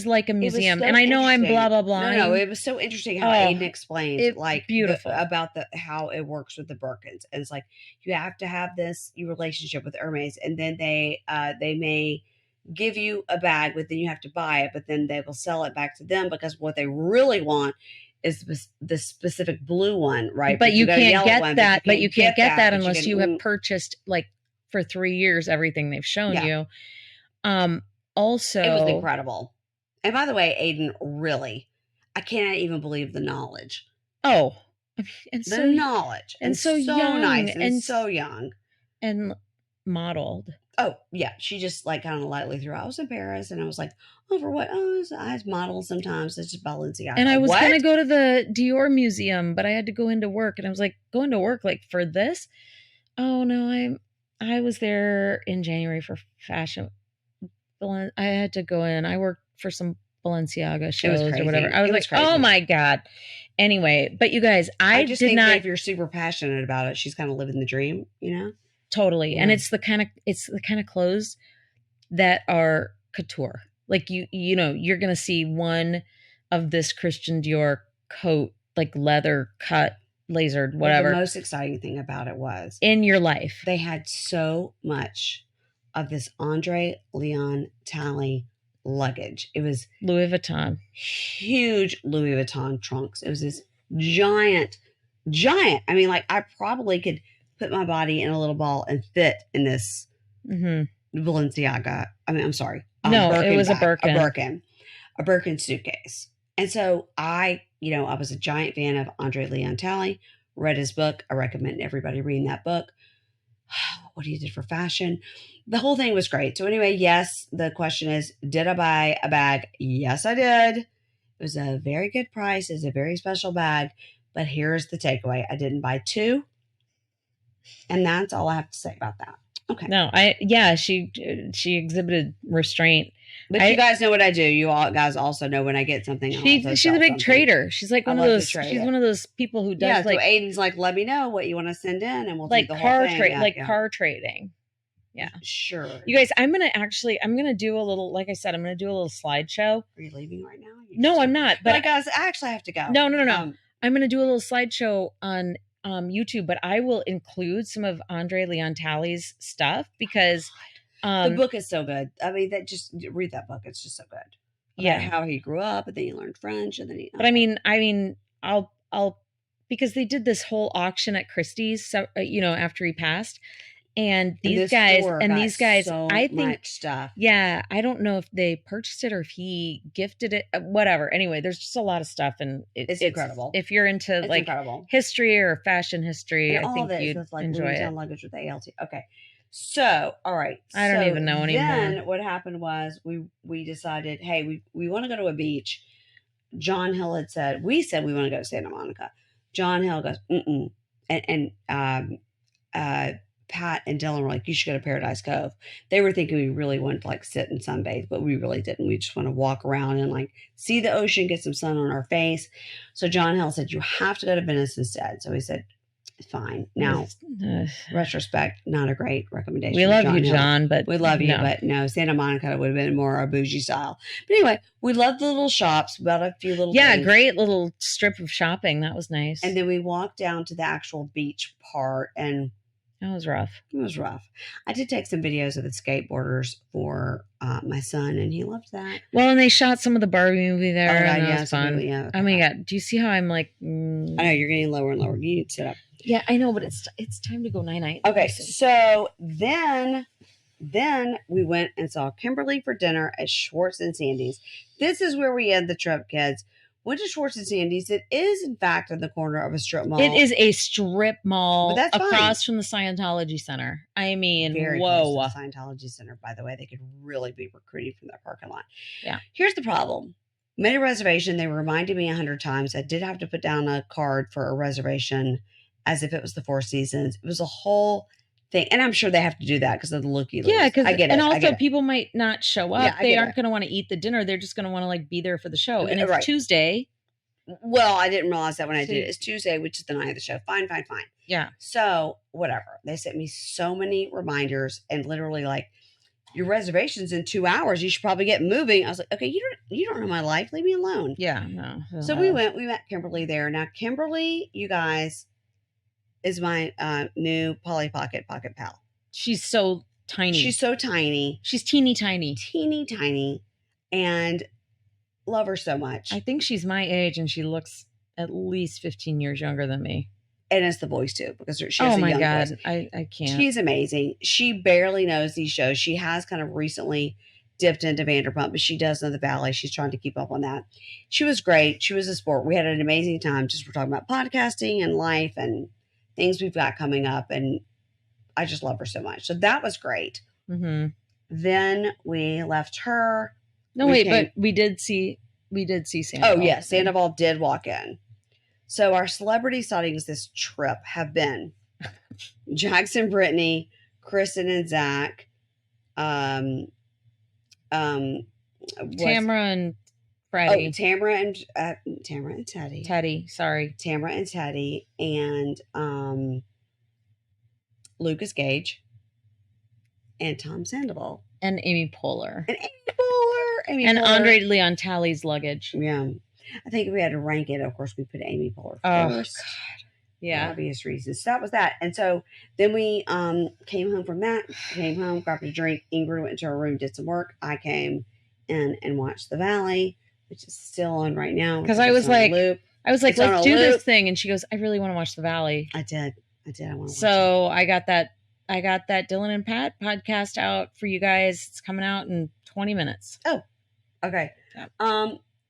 like a It was museum. And so I know I'm blah interesting. blah No, blahing. it was so interesting how Oh, Aiden explained, it like, beautiful. about the how it works with the Birkins, and it's like, you have to have this your relationship with Hermes, and then they may give you a bag, but then you have to buy it, but then they will sell it back to them because what they really want is the specific blue one, right? But But you you got a can't yellow get one, but you that, can't get that, but you unless you have can purchased like for 3 years everything they've shown yeah. you. Um It was also incredible. And by the way, Aiden, really, I cannot even believe the knowledge. oh, and The so knowledge, and so so young nice and so young. and modeled. Oh, yeah, she just, like, kinda lightly threw out, "I was in Paris," and I was like, "Oh, for what?" "Oh, I model sometimes, it's just And I Balenciaga." was gonna "What?" go to the Dior museum, but I had to go into work, and I was like, "Going to work, like, for this? Oh, no, I was there in January for fashion. I had to go in. I worked for some Balenciaga It was shows or whatever." crazy. I was It like, was "Oh crazy. my god." Anyway, but you guys, I I just did think that not if you're super passionate about it, she's kinda living the dream, you know? totally, and Yeah. it's the kinda clothes that are couture. Like you know, you're gonna see one of this Christian Dior coat, like leather cut, lasered, Well, the whatever, most exciting thing about it was in your life. they had so much of this Andre Leon Talley luggage. It was Louis Vuitton. huge Louis Vuitton trunks. It was this giant, giant. I mean, like, I probably could put my body in a little ball and fit in this Mhm. Balenciaga. I mean, I'm sorry, No, it Birkin was a bag, Birkin. A Birkin suitcase. And so I was a giant fan of Andre Leon Talley. Read his book. I recommend everybody reading that book. What he did for fashion. The whole thing was great. So anyway, yes, the question is, did I buy a bag? Yes, I did. It was a very good price. It's a very special bag. But here's the takeaway. I didn't buy two. And that's all I have to say about that. Okay. No, she exhibited restraint. But you I guys know what I do. You all guys also know when I get something, I'll also she's a sell big something. trader. She's like I one of love to those trade she's it. one of those people who does Yeah, so like Aiden's like, let me know what you want to send in and we'll do the whole car thing. trade Yeah, like yeah. car trading. Yeah. Sure. You guys, I'm gonna do a little, like I said, I'm gonna do a little slideshow. Are you leaving right now? No, I'm not. But But guys, I actually have to go. no. I'm gonna do a little slideshow on YouTube, but I will include some of Andre Leon Talley's stuff because The book is so good. I mean, that just read that book. It's just so good. About yeah. how he grew up and then he learned French and then he. But I mean, I'll because they did this whole auction at Christie's, so, after he passed, and these guys, so I think, much stuff. yeah, I don't know if they purchased it or if he gifted it, whatever. Anyway, there's just a lot of stuff, and It's incredible. If you're into It's like incredible. history or fashion history, And I all think this you'd is like enjoy Louis it. Vuitton luggage with the ALT. Okay. So, all right. I don't even know anymore. Then what happened was we decided, hey, we want to go to a beach. John Hill had said, we said we want to go to Santa Monica. John Hill goes, mm-mm. And Pat and Dylan were like, you should go to Paradise Cove. They were thinking we really wanted to like sit and sunbathe, but we really didn't. We just want to walk around and like see the ocean, get some sun on our face. So John Hill said, you have to go to Venice instead. So we said, fine. Now, retrospect, not a great recommendation. We love you, Hill. John, but we love you, no. but no, Santa Monica would have been more our bougie style. But anyway, we loved the little shops. We bought a few little things. Great little strip of shopping. That was nice. And then we walked down to the actual beach part, and that was rough. It was rough. I did take some videos of the skateboarders for my son, and he loved that. Well, and they shot some of the Barbie movie there. Oh, and God, that was fun. Okay. Oh my God. Do you see how I'm like? I know you're getting lower and lower. You need to sit up. Yeah, I know, but it's time to go night-night. Okay, so then we went and saw Kimberly for dinner at Schwartz and Sandy's. This is where we end the trip, kids. Went to Schwartz and Sandy's. It is, in fact, in the corner of a strip mall. It is a strip mall, but that's across from the Scientology Center. I mean, very whoa. Close to the Scientology Center, by the way. They could really be recruiting from that parking lot. Yeah. Here's the problem. Made a reservation. They reminded me 100 times. I did have to put down a card for a reservation as if it was the Four Seasons. It was a whole thing. And I'm sure they have to do that because of the looky-loos. Yeah, because I get it. And also people might not show up. Yeah, they aren't going to want to eat the dinner. They're just going to want to like be there for the show. And it's Tuesday. Well, I didn't realize that when I did See. it. It's Tuesday, which is the night of the show. Fine, fine, fine. Yeah. So whatever. They sent me so many reminders and literally like, your reservation's in 2 hours. You should probably get moving. I was like, okay, you don't know my life. Leave me alone. Yeah. No. So we met Kimberly there. Now Kimberly, you guys, is my new Polly Pocket pal. She's so tiny. She's so tiny. She's teeny tiny. Teeny tiny. And love her so much. I think she's my age and she looks at least 15 years younger than me. And it's the voice too, because she has a young voice. I can't. She's amazing. She barely knows these shows. She has kind of recently dipped into Vanderpump, but she does know the Valley. She's trying to keep up on that. She was great. She was a sport. We had an amazing time. Just we're talking about podcasting and life and things we've got coming up. And I just love her so much. So that was great. Mm-hmm. Then we left her. No, but we did see Sandoval. Oh, yeah. Sandoval did walk in. So our celebrity sightings this trip have been Jackson, Brittany, Kristen, and Zach, Tamara and Freddie. Oh, Tamara and Teddy. Teddy, sorry. Tamara and Teddy, and Lucas Gage, and Tom Sandoval. And Amy Poehler. And Andre Leon Talley's luggage. Yeah. I think if we had to rank it, of course, we put Amy Poehler first. God. Yeah. For obvious reasons. So that was that. And so then we came home from that, came home, grabbed a drink. Ingrid went to her room, did some work. I came in and watched The Valley, which is still on right now. Because I was like, let's do this thing. And she goes, I really want to watch The Valley. I did. I want to watch it. So I got that Dylan and Pat podcast out for you guys. It's coming out in 20 minutes. Oh, okay. Yeah.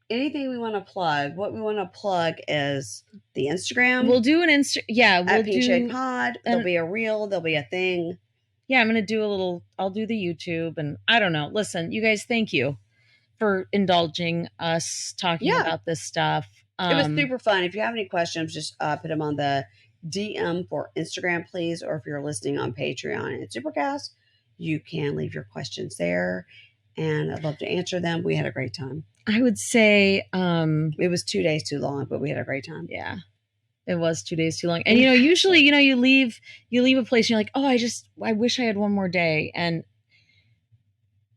Anything we want to plug? What we want to plug is the Instagram. We'll do an at Pink Shade Pod. There'll be a reel. There'll be a thing. Yeah, I'm gonna I'll do the YouTube, and I don't know. Listen, you guys, thank you for indulging us talking about this stuff. It was super fun. If you have any questions, just put them on the DM for Instagram, please. Or if you're listening on Patreon and Supercast, you can leave your questions there, and I'd love to answer them. We had a great time. I would say it was 2 days too long, but we had a great time. Yeah, it was 2 days too long. And usually, you leave a place and you're like, oh, I wish I had one more day. And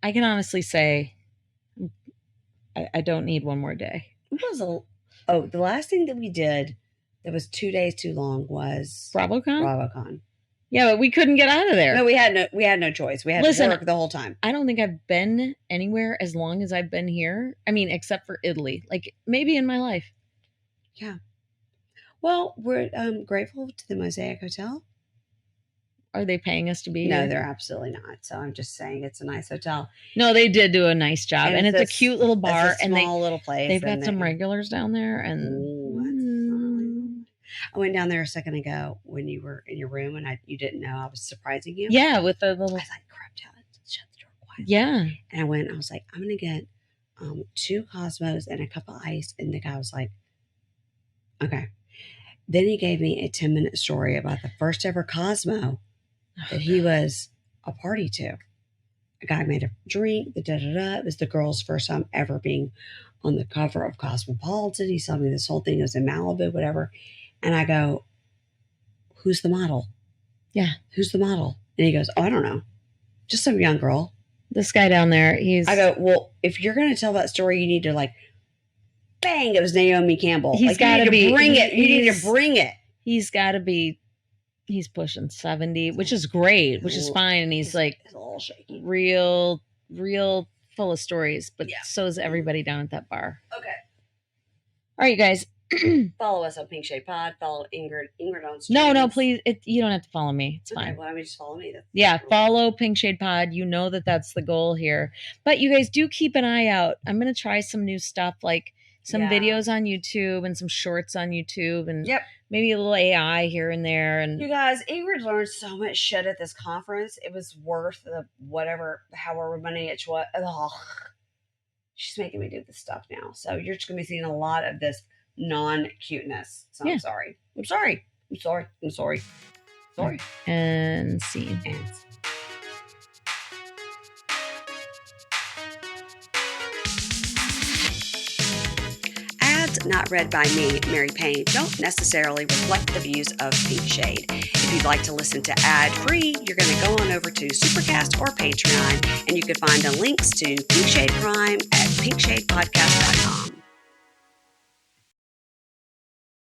I can honestly say, I don't need one more day. It was the last thing that we did that was 2 days too long was BravoCon. Yeah, but we couldn't get out of there. No, we had no choice. We had to work the whole time. I don't think I've been anywhere as long as I've been here. I mean, except for Italy, like maybe in my life. Yeah. Well, we're grateful to the Mosaic Hotel. Are they paying us to be here? No, they're absolutely not. So I'm just saying it's a nice hotel. No, they did do a nice job, and it's a cute little bar, and little place. They've got some regulars down there, I went down there a second ago when you were in your room, and you didn't know I was surprising you. Yeah, with the little. I was like, crap, shut the door quiet. Yeah, and I was like, I'm gonna get 2 Cosmos and a cup of ice, and the guy was like, okay. Then he gave me a 10-minute story about the first ever Cosmo that he was a party to. A guy made a drink, It was the girl's first time ever being on the cover of Cosmopolitan. He told me this whole thing. It was in Malibu, whatever. And I go, who's the model? Yeah. Who's the model? And he goes, oh, I don't know. Just some young girl. This guy down there, I go, well, if you're going to tell that story, you need to bang, it was Naomi Campbell. He's got to bring it. You need to bring it. He's got to be, he's pushing 70, which is great, which is fine. And he's like a little shaky. Real full of stories, but so is everybody down at that bar. Okay. All right, you guys. Follow us on Pink Shade Pod. Follow Ingrid on streams. No, please. You don't have to follow me. It's fine. Well, I mean, just follow me. Follow Pink Shade Pod. You know that's the goal here. But you guys do keep an eye out. I'm going to try some new stuff, like some videos on YouTube and some shorts on YouTube, and maybe a little AI here and there. And you guys, Ingrid learned so much shit at this conference. It was worth the however money it's what. She's making me do this stuff now. So you're just going to be seeing a lot of this non-cuteness. So I'm sorry. And scene. opinions not read by me, Mary Payne, don't necessarily reflect the views of Pink Shade. If you'd like to listen to ad-free, you're going to go on over to Supercast or Patreon, and you can find the links to Pink Shade Prime at pinkshadepodcast.com.